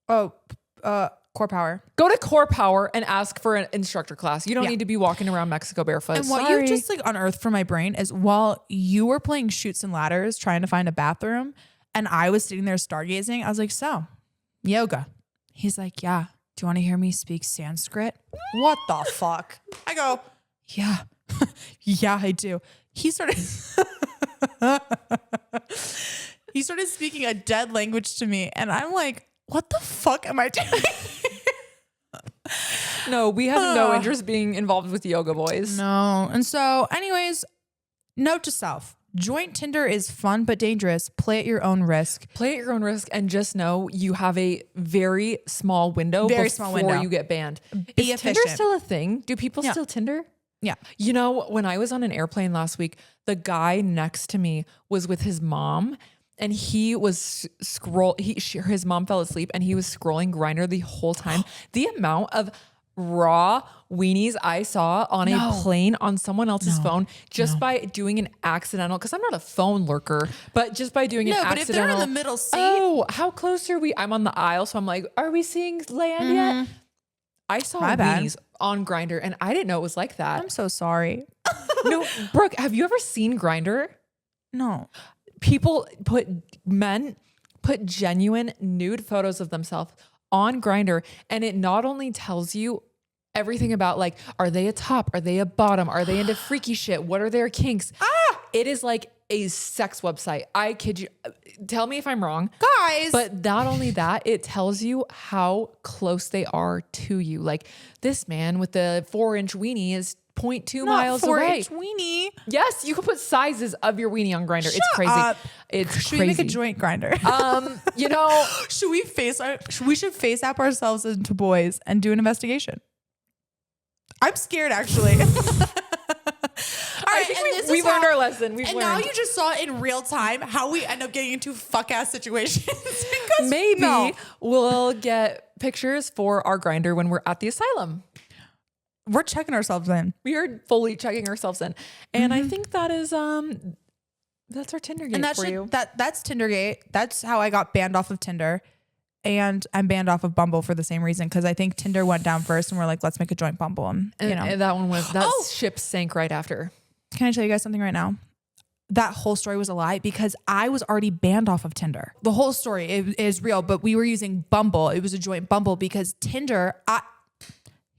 Core Power. Go to Core Power and ask for an instructor class. You don't need to be walking around Mexico barefoot. And what you just like unearthed from my brain is while you were playing Chutes and Ladders trying to find a bathroom and I was sitting there stargazing, I was like, so, yoga. He's like, yeah. Do you want to hear me speak Sanskrit? What the fuck? I go, yeah. Yeah, I do. He started speaking a dead language to me and I'm like, what the fuck am I doing? No, we have no interest being involved with yoga boys. No. And so anyways, note to self, joint Tinder is fun but dangerous. Play at your own risk. Play at your own risk and just know you have a very small window before you get banned. Be Is Tinder still a thing? Do people still Tinder? Yeah. You know, when I was on an airplane last week, the guy next to me was with his mom. And he was his mom fell asleep and he was scrolling Grindr the whole time. The amount of raw weenies I saw on a plane on someone else's phone just by doing an accidental, because I'm not a phone lurker, but just by doing an accidental. But if they're in the middle seat. Oh, how close are we? I'm on the aisle. So I'm like, are we seeing land yet? I saw My bad. weenies on Grindr and I didn't know it was like that. I'm so sorry. No, Brooke, have you ever seen Grindr? No. Men put genuine nude photos of themselves on Grindr, and it not only tells you everything about like, are they a top? Are they a bottom? Are they into freaky shit? What are their kinks? It is like a sex website. I kid you. Tell me if I'm wrong. Guys. But not only that, it tells you how close they are to you. Like this man with the 4-inch weenie is 0.2 miles away. 4-inch weenie. Yes, you can put sizes of your weenie on Grindr. It's crazy. Up. It's Should crazy. we make a joint Grinder? You know, we should face app ourselves into boys and do an investigation. I'm scared actually. I think we've learned our lesson. We've learned. Now you just saw in real time how we end up getting into fuck ass situations. Maybe we'll get pictures for our Grindr when we're at the asylum. We're checking ourselves in. We are fully checking ourselves in. And I think that is that's our Tinder gate for you. That's Tindergate. That's how I got banned off of Tinder. And I'm banned off of Bumble for the same reason, because I think Tinder went down first and we're like, let's make a joint Bumble. And that ship sank right after. Can I tell you guys something right now? That whole story was a lie because I was already banned off of Tinder. The whole story is real, but we were using Bumble. It was a joint Bumble because Tinder,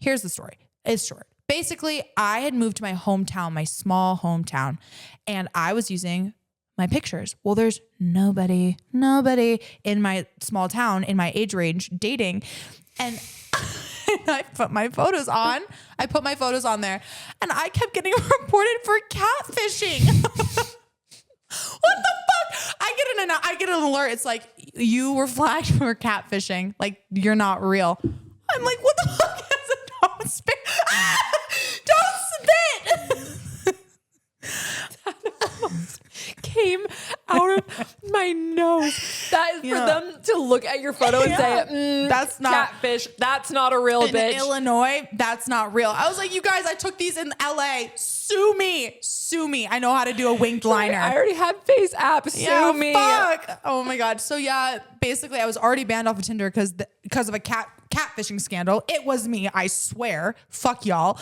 here's the story. It's short. Basically, I had moved to my hometown, my small hometown, and I was using my pictures. Well, there's nobody in my small town in my age range dating. And I put my photos on. I put my photos on there and I kept getting reported for catfishing. What the fuck? I get an alert. It's like, you were flagged for catfishing. Like, you're not real. I'm like, what the fuck? Don't spit. Don't spit. Came out of my nose. That is for them to look at your photo and say, that's not catfish. That's not a real bitch. In Illinois, that's not real. I was like, you guys, I took these in LA. Sue me. I know how to do a winked liner. I already had face app. Sue me. Fuck. Oh my God. So yeah, basically I was already banned off of Tinder because of a catfishing scandal. It was me. I swear. Fuck y'all.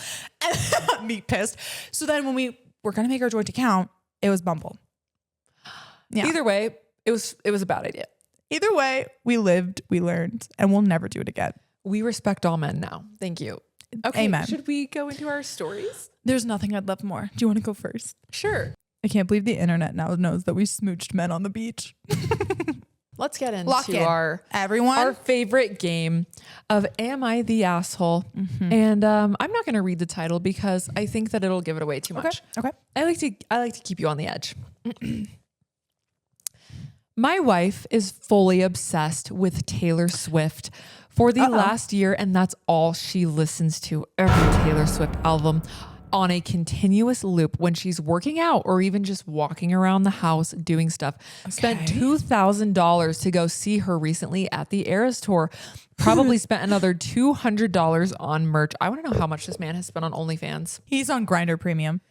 Me pissed. So then when we were going to make our joint account, it was Bumble. Yeah. Either way, it was a bad idea. Either way, we lived, we learned, and we'll never do it again. We respect all men now. Thank you. Okay. Amen. Should we go into our stories? There's nothing I'd love more. Do you want to go first? Sure. I can't believe the internet now knows that we smooched men on the beach. Let's get into our favorite game of Am I the Asshole? Mm-hmm. And I'm not going to read the title because I think that it'll give it away too much. Okay. I like to keep you on the edge. My wife is fully obsessed with Taylor Swift for the last year, and that's all she listens to, every Taylor Swift album, on a continuous loop when she's working out or even just walking around the house doing stuff. Okay. Spent $2,000 to go see her recently at the Eras Tour. Probably spent another $200 on merch. I want to know how much this man has spent on OnlyFans. He's on Grindr Premium.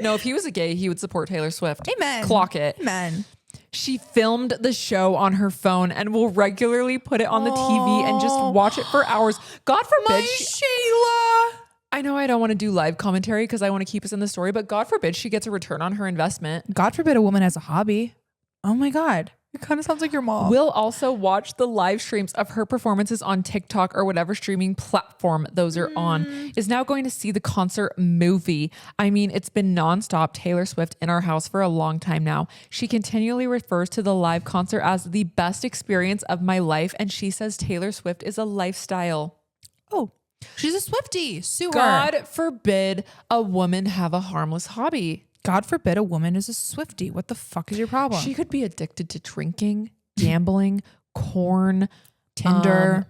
No, if he was a gay, he would support Taylor Swift. Amen. Clock it. Amen. She filmed the show on her phone and will regularly put it on the TV and just watch it for hours. God forbid. Sheila. I know I don't want to do live commentary because I want to keep us in the story, but God forbid she gets a return on her investment. God forbid a woman has a hobby. Oh my God. It kind of sounds like your mom. We'll also watch the live streams of her performances on TikTok or whatever streaming platform those are on. Is now going to see the concert movie. I mean, it's been nonstop Taylor Swift in our house for a long time now. She continually refers to the live concert as the best experience of my life. And she says Taylor Swift is a lifestyle. Oh, she's a Swiftie. Sue her. God forbid a woman have a harmless hobby. God forbid a woman is a Swiftie. What the fuck is your problem? She could be addicted to drinking, gambling, corn, Tinder,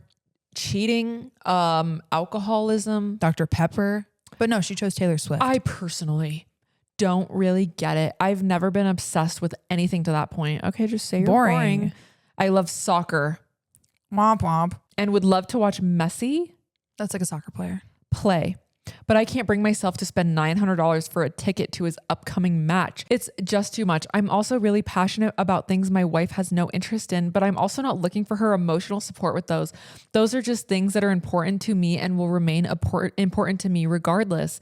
cheating, alcoholism, Dr. Pepper. But no, she chose Taylor Swift. I personally don't really get it. I've never been obsessed with anything to that point. Okay, just say you're boring. I love soccer. Womp womp. And would love to watch Messi. That's like a soccer player. Play. but I can't bring myself to spend $900 for a ticket to his upcoming match. It's just too much. I'm also really passionate about things my wife has no interest in, but I'm also not looking for her emotional support with those. Those are just things that are important to me and will remain important to me regardless.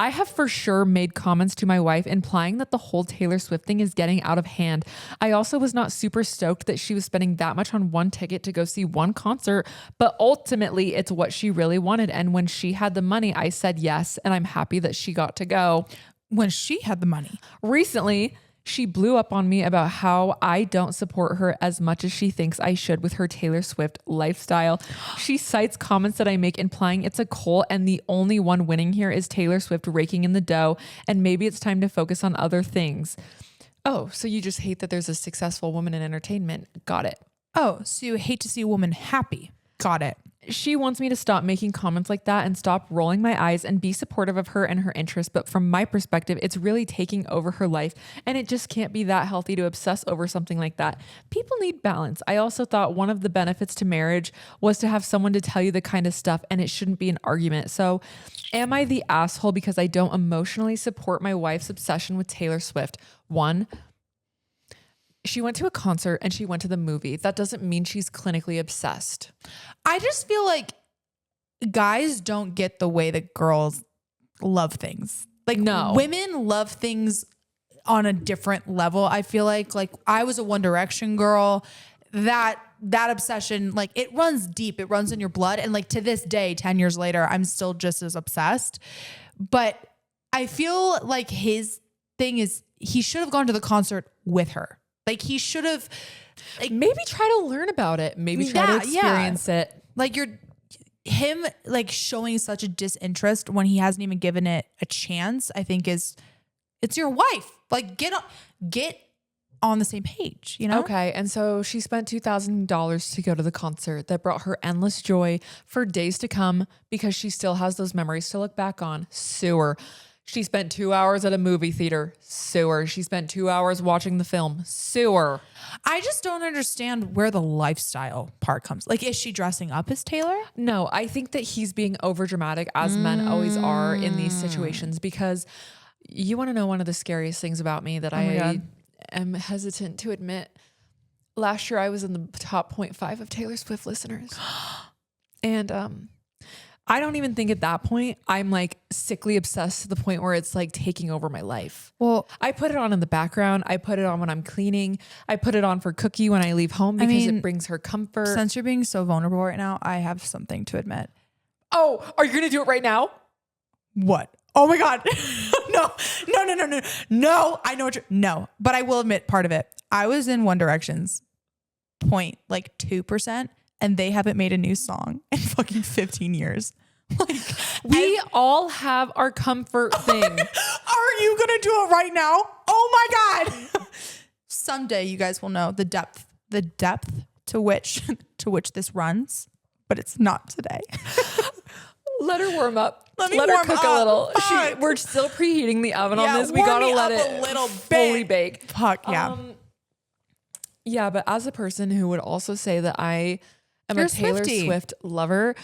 I have for sure made comments to my wife implying that the whole Taylor Swift thing is getting out of hand. I also was not super stoked that she was spending that much on one ticket to go see one concert, but ultimately it's what she really wanted. And when she had the money, I said yes, and I'm happy that she got to go. When she had the money. Recently, she blew up on me about how I don't support her as much as she thinks I should with her Taylor Swift lifestyle. She cites comments that I make implying it's a cult and the only one winning here is Taylor Swift raking in the dough, and maybe it's time to focus on other things. Oh, so you just hate that there's a successful woman in entertainment. Got it. Oh, so you hate to see a woman happy. Got it. She wants me to stop making comments like that and stop rolling my eyes and be supportive of her and her interests. But from my perspective, it's really taking over her life, and it just can't be that healthy to obsess over something like that. People need balance. I also thought one of the benefits to marriage was to have someone to tell you the kind of stuff, and it shouldn't be an argument. So am I the asshole because I don't emotionally support my wife's obsession with Taylor Swift? One, she went to a concert and she went to the movie. That doesn't mean she's clinically obsessed. I just feel like guys don't get the way that girls love things. Like no, women love things on a different level. I feel like I was a One Direction girl. That obsession, like it runs deep. It runs in your blood. And like to this day, 10 years later, I'm still just as obsessed. But I feel like his thing is he should have gone to the concert with her. Like he should have maybe try to learn about it. Maybe try to experience it. Like him like showing such a disinterest when he hasn't even given it a chance, I think it's your wife. Like get on the same page, you know? Okay. And so she spent $2,000 to go to the concert that brought her endless joy for days to come because she still has those memories to look back on. Sue her. She spent 2 hours at a movie theater. Sue her. She spent 2 hours watching the film. Sue her. I just don't understand where the lifestyle part comes. Like, is she dressing up as Taylor? No, I think that he's being overdramatic as men always are in these situations, because you want to know one of the scariest things about me that I am hesitant to admit. Last year I was in the top 0.5 of Taylor Swift listeners. And I don't even think at that point I'm like sickly obsessed to the point where it's like taking over my life. Well, I put it on in the background. I put it on when I'm cleaning. I put it on for Cookie when I leave home because it brings her comfort. Since you're being so vulnerable right now, I have something to admit. Oh, are you going to do it right now? What? Oh my God. No. I know no, but I will admit part of it. I was in One Direction's 2%, and they haven't made a new song in fucking 15 years. Like we all have our comfort thing. Are you going to do it right now? Oh my God. Someday you guys will know the depth to which this runs, but it's not today. Let her warm up. Let her cook a little. We're still preheating the oven on this. We got to let it a little fully bake. Fuck yeah. Yeah, but as a person who would also say that I am a Taylor Swift lover,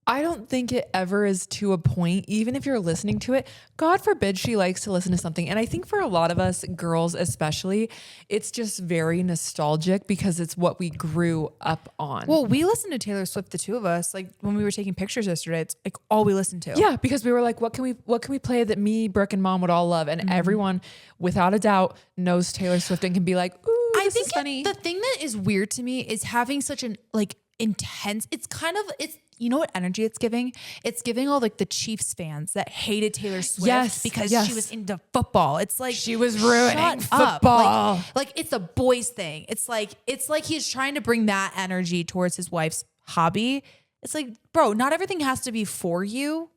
I don't think it ever is to a point, even if you're listening to it. God forbid she likes to listen to something. And I think for a lot of us girls especially, it's just very nostalgic because it's what we grew up on. Well, we listened to Taylor Swift, the two of us, like when we were taking pictures yesterday, it's like all we listened to. Yeah, because we were like, what can we play that me, Brooke, and Mom would all love? And everyone, without a doubt, knows Taylor Swift and can be like, ooh, this is funny. The thing that is weird to me is having such an like intense, it's you know what energy it's giving? It's giving all like the Chiefs fans that hated Taylor Swift because she was into football. It's like she was ruining football. Like it's a boys thing. It's like he's trying to bring that energy towards his wife's hobby. It's like, bro, not everything has to be for you.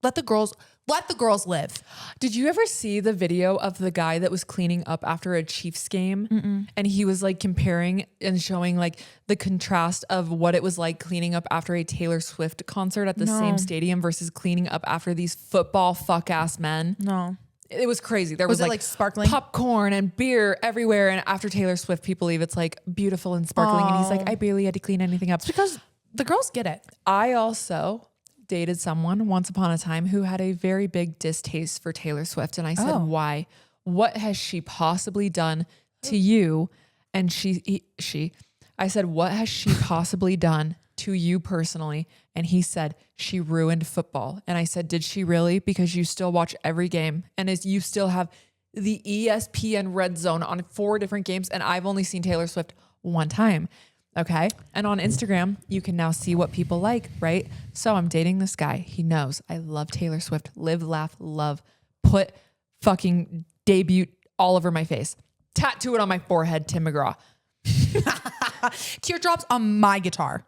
Let the girls live. Did you ever see the video of the guy that was cleaning up after a Chiefs game? Mm-mm. And he was like comparing and showing like the contrast of what it was like cleaning up after a Taylor Swift concert at the same stadium versus cleaning up after these football fuck ass men? No. It was crazy. There was like sparkling popcorn and beer everywhere. And after Taylor Swift, people leave, it's like beautiful and sparkling. And he's like, I barely had to clean anything up. It's because the girls get it. I also dated someone once upon a time who had a very big distaste for Taylor Swift. And I said, why? What has she possibly done to you? And I said, what has she possibly done to you personally? And he said, she ruined football. And I said, did she really? Because you still watch every game and you still have the ESPN red zone on 4 different games. And I've only seen Taylor Swift one time. Okay. And on Instagram, you can now see what people like, right? So I'm dating this guy. He knows I love Taylor Swift. Live, laugh, love. Put fucking debut all over my face. Tattoo it on my forehead, Tim McGraw. Teardrops on my guitar.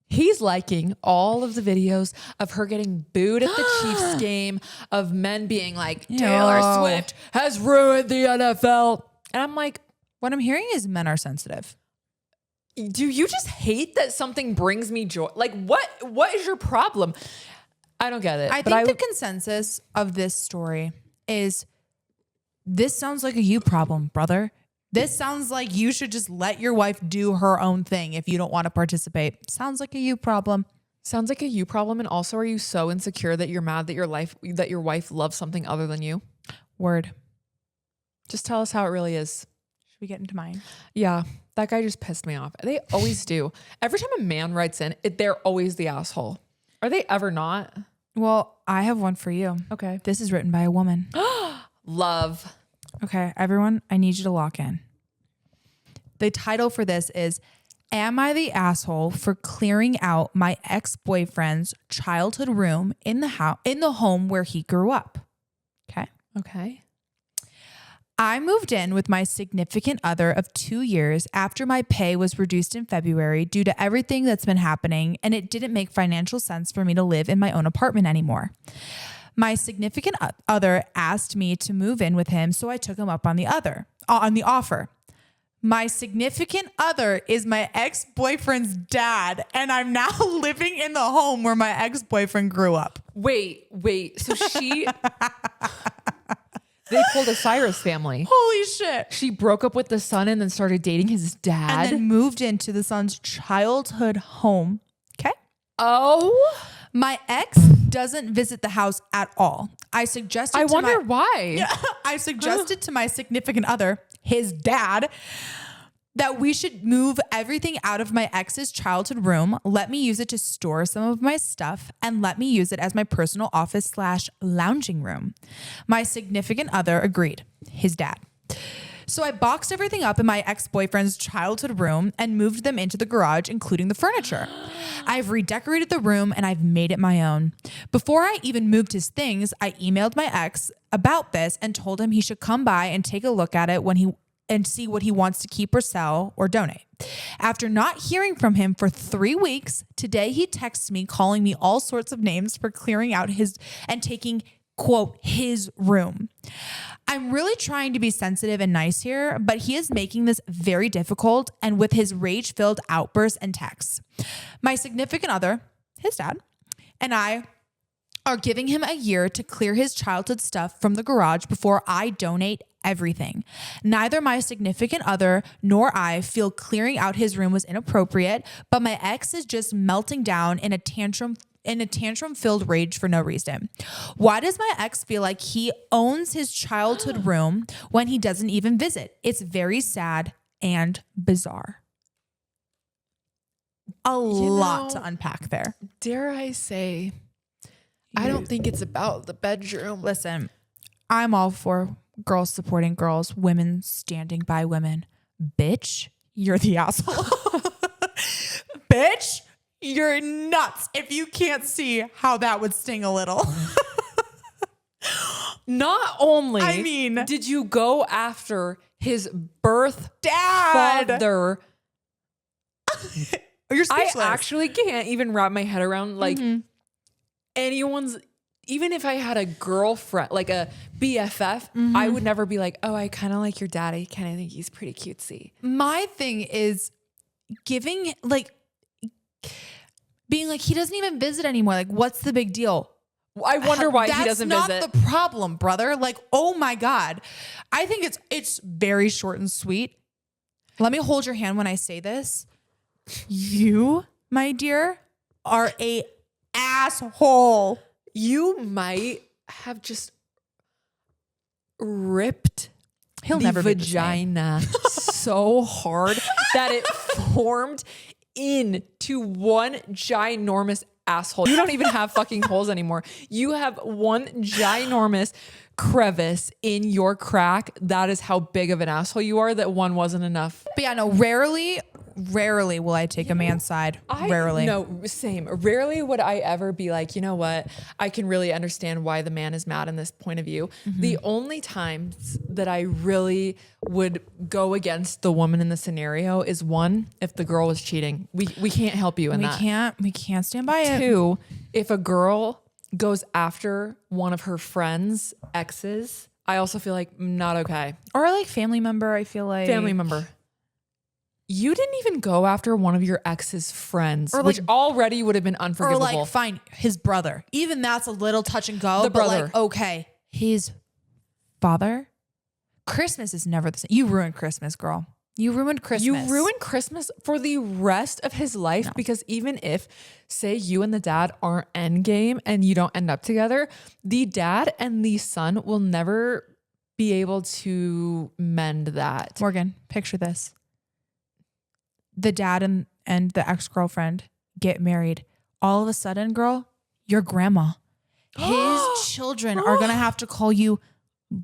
He's liking all of the videos of her getting booed at the Chiefs game, of men being like, Taylor Swift has ruined the NFL. And I'm like, what I'm hearing is men are sensitive. Do you just hate that something brings me joy? Like, what is your problem? I don't get it. I think the consensus of this story is this sounds like a you problem, brother. This sounds like you should just let your wife do her own thing if you don't want to participate. Sounds like a you problem. Sounds like a you problem. And also, are you so insecure that you're mad that your wife loves something other than you? Word. Just tell us how it really is. Should we get into mine? Yeah. That guy just pissed me off. They always do. Every time a man writes in, they're always the asshole. Are they ever not? Well, I have one for you. Okay. This is written by a woman. Love. Okay, everyone, I need you to lock in. The title for this is, Am I the asshole for clearing out my ex-boyfriend's childhood room in the home where he grew up? Okay. Okay. I moved in with my significant other of 2 years after my pay was reduced in February due to everything that's been happening, and it didn't make financial sense for me to live in my own apartment anymore. My significant other asked me to move in with him, so I took him up on the offer. My significant other is my ex-boyfriend's dad, and I'm now living in the home where my ex-boyfriend grew up. Wait. So they pulled a Cyrus family. Holy shit. She broke up with the son and then started dating his dad. And then moved into the son's childhood home. Okay. Oh. My ex doesn't visit the house at all. I wonder why. Yeah, I suggested to my significant other, his dad, that we should move everything out of my ex's childhood room, let me use it to store some of my stuff, and let me use it as my personal office / lounging room. My significant other agreed, his dad. So I boxed everything up in my ex-boyfriend's childhood room and moved them into the garage, including the furniture. I've redecorated the room and I've made it my own. Before I even moved his things, I emailed my ex about this and told him he should come by and take a look at it and see what he wants to keep or sell or donate. After not hearing from him for 3 weeks, today he texts me calling me all sorts of names for clearing out his and taking, quote, his room. I'm really trying to be sensitive and nice here, but he is making this very difficult and with his rage-filled outbursts and texts. My significant other, his dad, and I are giving him a year to clear his childhood stuff from the garage before I donate everything. Neither my significant other nor I feel clearing out his room was inappropriate, but my ex is just melting down in a tantrum-filled rage for no reason. Why does my ex feel like he owns his childhood room when he doesn't even visit? It's very sad and bizarre. A lot to unpack there. Dare I say, I don't think it's about the bedroom. Listen, I'm all for girls supporting girls, women standing by women. Bitch, you're the asshole. Bitch, you're nuts if you can't see how that would sting a little. Not only did you go after his birth dad, father, you're speechless. I actually can't even wrap my head around anyone's. Even if I had a girlfriend, like a BFF, I would never be like, oh, I kind of like your daddy. I kind of think he's pretty cutesy. My thing is being like, he doesn't even visit anymore. Like, what's the big deal? I wonder why he doesn't visit. That's not the problem, brother. Like, oh my God. I think it's very short and sweet. Let me hold your hand when I say this. You, my dear, are a asshole. You might have just ripped He'll the never be the same. vagina so hard that it formed into one ginormous asshole. You don't even have fucking holes anymore. You have one ginormous crevice in your crack. That is how big of an asshole you are, that one wasn't enough. But yeah, no, rarely will I take a man's side. Rarely. No, same. Rarely would I ever be like, you know what? I can really understand why the man is mad in this point of view. The only times that I really would go against the woman in the scenario is, one, if the girl was cheating. We can't help you in that. We can't stand by it. Two, if a girl goes after one of her friends' exes, I also feel like not okay. Or like family member, I feel like. Family member. You didn't even go after one of your ex's friends, Or which like- already would have been unforgivable. Or like, fine, his brother. Even that's a little touch and go. The but brother. like, okay. His father? Christmas is never the same. You ruined Christmas, girl. You ruined Christmas. You ruined Christmas for the rest of his life, because even if, say, you and the dad aren't endgame and you don't end up together, the dad and the son will never be able to mend that. Morgan, picture this. The dad and the ex-girlfriend get married. All of a sudden, girl, your grandma. His children are going to have to call you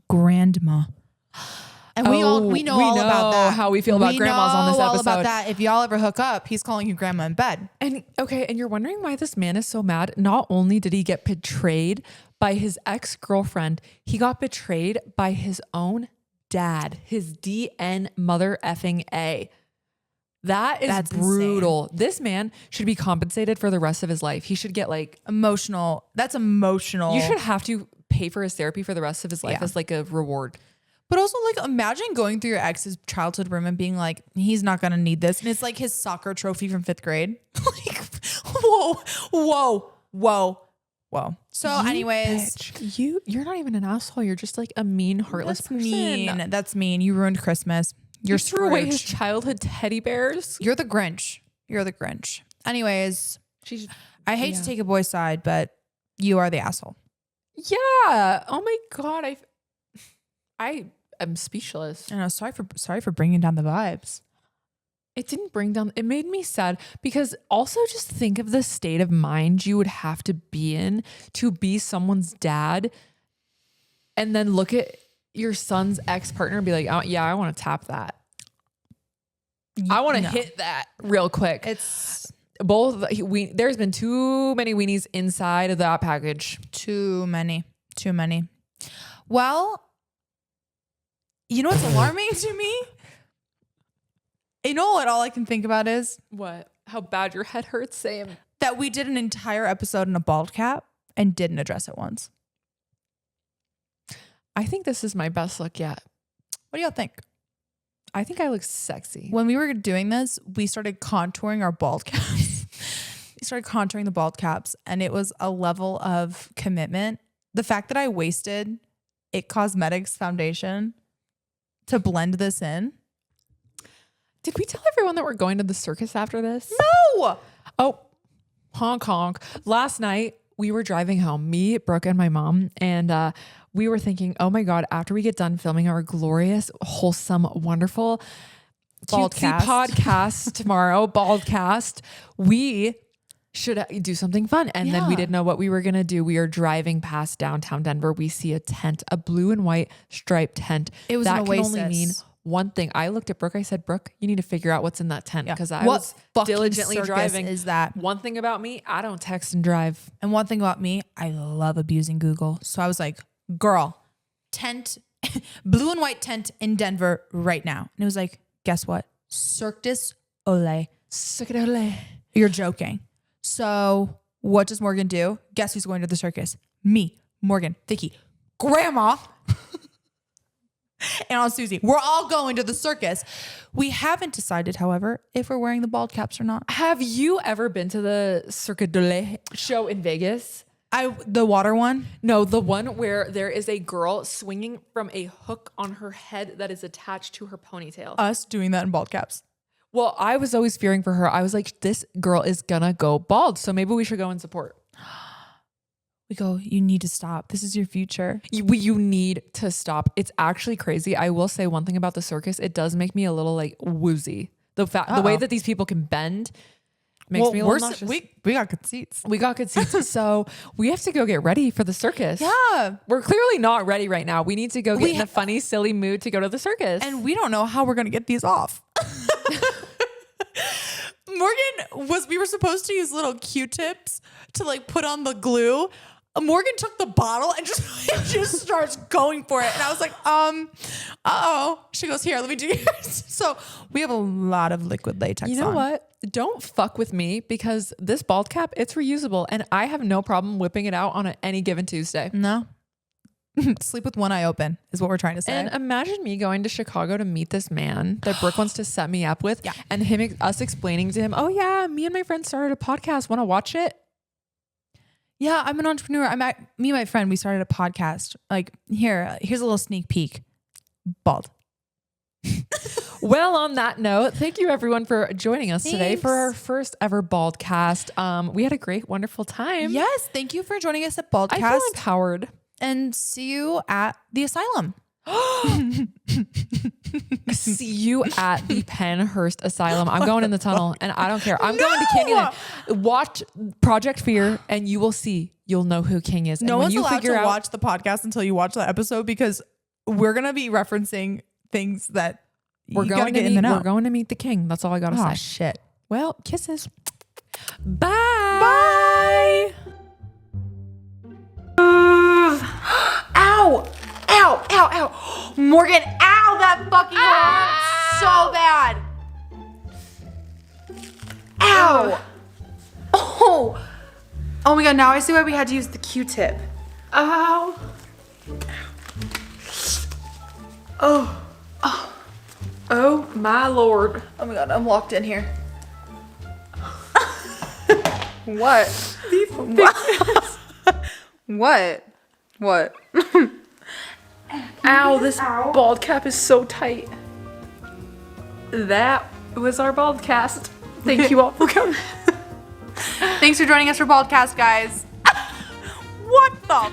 grandma. And we know all about that. How we feel about grandmas on this We know all episode. about that. If y'all ever hook up, he's calling you grandma in bed. And okay, and you're wondering why this man is so mad. Not only did he get betrayed by his ex-girlfriend, he got betrayed by his own dad, his DN mother effing A. That's brutal. insane. This man should be compensated for the rest of his life. He should get like Emotional. That's emotional. you should have to pay for his therapy for the rest of his life as like a reward. But also, like, imagine going through your ex's childhood room and being like, he's not going to need this. And it's like his soccer trophy from 5th grade. Like, whoa. So anyways, Bitch, you're not even an asshole. You're just like a mean, heartless person. That's mean. You ruined Christmas. You're You threw away his Scrooge. childhood teddy bears. You're the Grinch. Anyways, She's I hate to take a boy's side, but you are the asshole. yeah. Oh my God. I am speechless. I know. Sorry for bringing down the vibes. It didn't bring down, it made me sad, because also just think of the state of mind you would have to be in to be someone's dad and then look at your son's ex-partner and be like, oh yeah, I want to tap that. I want to hit that real quick. It's Both, there's been too many weenies inside of that package. too many. Well, you know what's alarming to me? You know what all I can think about is What? How bad your head hurts, Sam. that we did an entire episode in a bald cap and didn't address it once. I think this is my best look yet. What do y'all think? I think I look sexy. When we were doing this, we started contouring our bald caps. We started contouring the bald caps, and it was a level of commitment. The fact that I wasted It Cosmetics foundation to blend this in. Did we tell everyone that we're going to the circus after this? No. Oh, honk honk. Last night we were driving home, me, Brooke, and my mom, and we were thinking, oh my God, after we get done filming our glorious, wholesome, wonderful cutesy Baldcast. podcast tomorrow, Baldcast, we should do something fun. And then we Yeah. didn't know what we were going to do. We are driving past downtown Denver. We see a tent, a blue and white striped tent. It was that an can only oasis. mean one thing. I looked at Brooke. I said, Brooke, you need to figure out what's in that tent, because I What was fucking diligently circus driving. is that? One thing about me, I don't text and drive. And one thing about me, I love abusing Google. So I was like, girl, tent, blue and white tent in Denver right now. And it was like, guess what? Circus Ole. You're joking. So what does Morgan do? Guess who's going to the circus? Me, Morgan, Vicky, Grandma, and Aunt Susie. We're all going to the circus. We haven't decided, however, if we're wearing the bald caps or not. Have you ever been to the Cirque du Soleil show in Vegas? The water one? No, the one where there is a girl swinging from a hook on her head that is attached to her ponytail. Us doing that in bald caps. Well, I was always fearing for her. I was like, this girl is gonna go bald, so maybe we should go and support. We go, you need to stop. This is your future. You need to stop. It's actually crazy. I will say one thing about the circus. It does make me a little like woozy. The way that these people can bend makes me a little nauseous. We got good seats. We got good seats. So we have to go get ready for the circus. Yeah. We're clearly not ready right now. We need to go get in a funny, silly mood to go to the circus. And we don't know how we're going to get these off. We were supposed to use little Q-tips to like put on the glue. Morgan took the bottle and just starts going for it. And I was like, uh-oh. She goes, here, let me do yours. So we have a lot of liquid latex. You know what? Don't fuck with me because this bald cap, it's reusable. And I have no problem whipping it out on any given Tuesday. No. Sleep with one eye open is what we're trying to say. And imagine me going to Chicago to meet this man that Brooke wants to set me up with. Yeah. And us explaining to him, oh yeah, me and my friend started a podcast. Want to watch it? Yeah, I'm an entrepreneur. Me and my friend, we started a podcast. Like, here's a little sneak peek. Bald. Well, on that note, thank you everyone for joining us today for our first ever Baldcast. We had a great, wonderful time. Yes, thank you for joining us at Baldcast. I feel empowered. And see you at the asylum. See you at the Penhurst Asylum. I'm going in the tunnel and I don't care. I'm going to Canyon. Watch Project Fear and you will see. You'll know who King is. No one's allowed to watch the podcast until you watch the episode because we're going to be referencing things that we're going to meet the King. That's all I got to say. Oh, shit. Well, kisses. Bye. Bye. Ow! Ow! Ow! Ow! Morgan! Ow! That fucking hurt so bad. Ow! Oh! Oh my god! Now I see why we had to use the Q-tip. Ow! Oh! Oh! Oh my lord! Oh my god! I'm locked in here. What? What? What? Ow, this bald cap is so tight. That was our Baldcast. Thank you all for coming. Thanks for joining us for Baldcast, guys. What the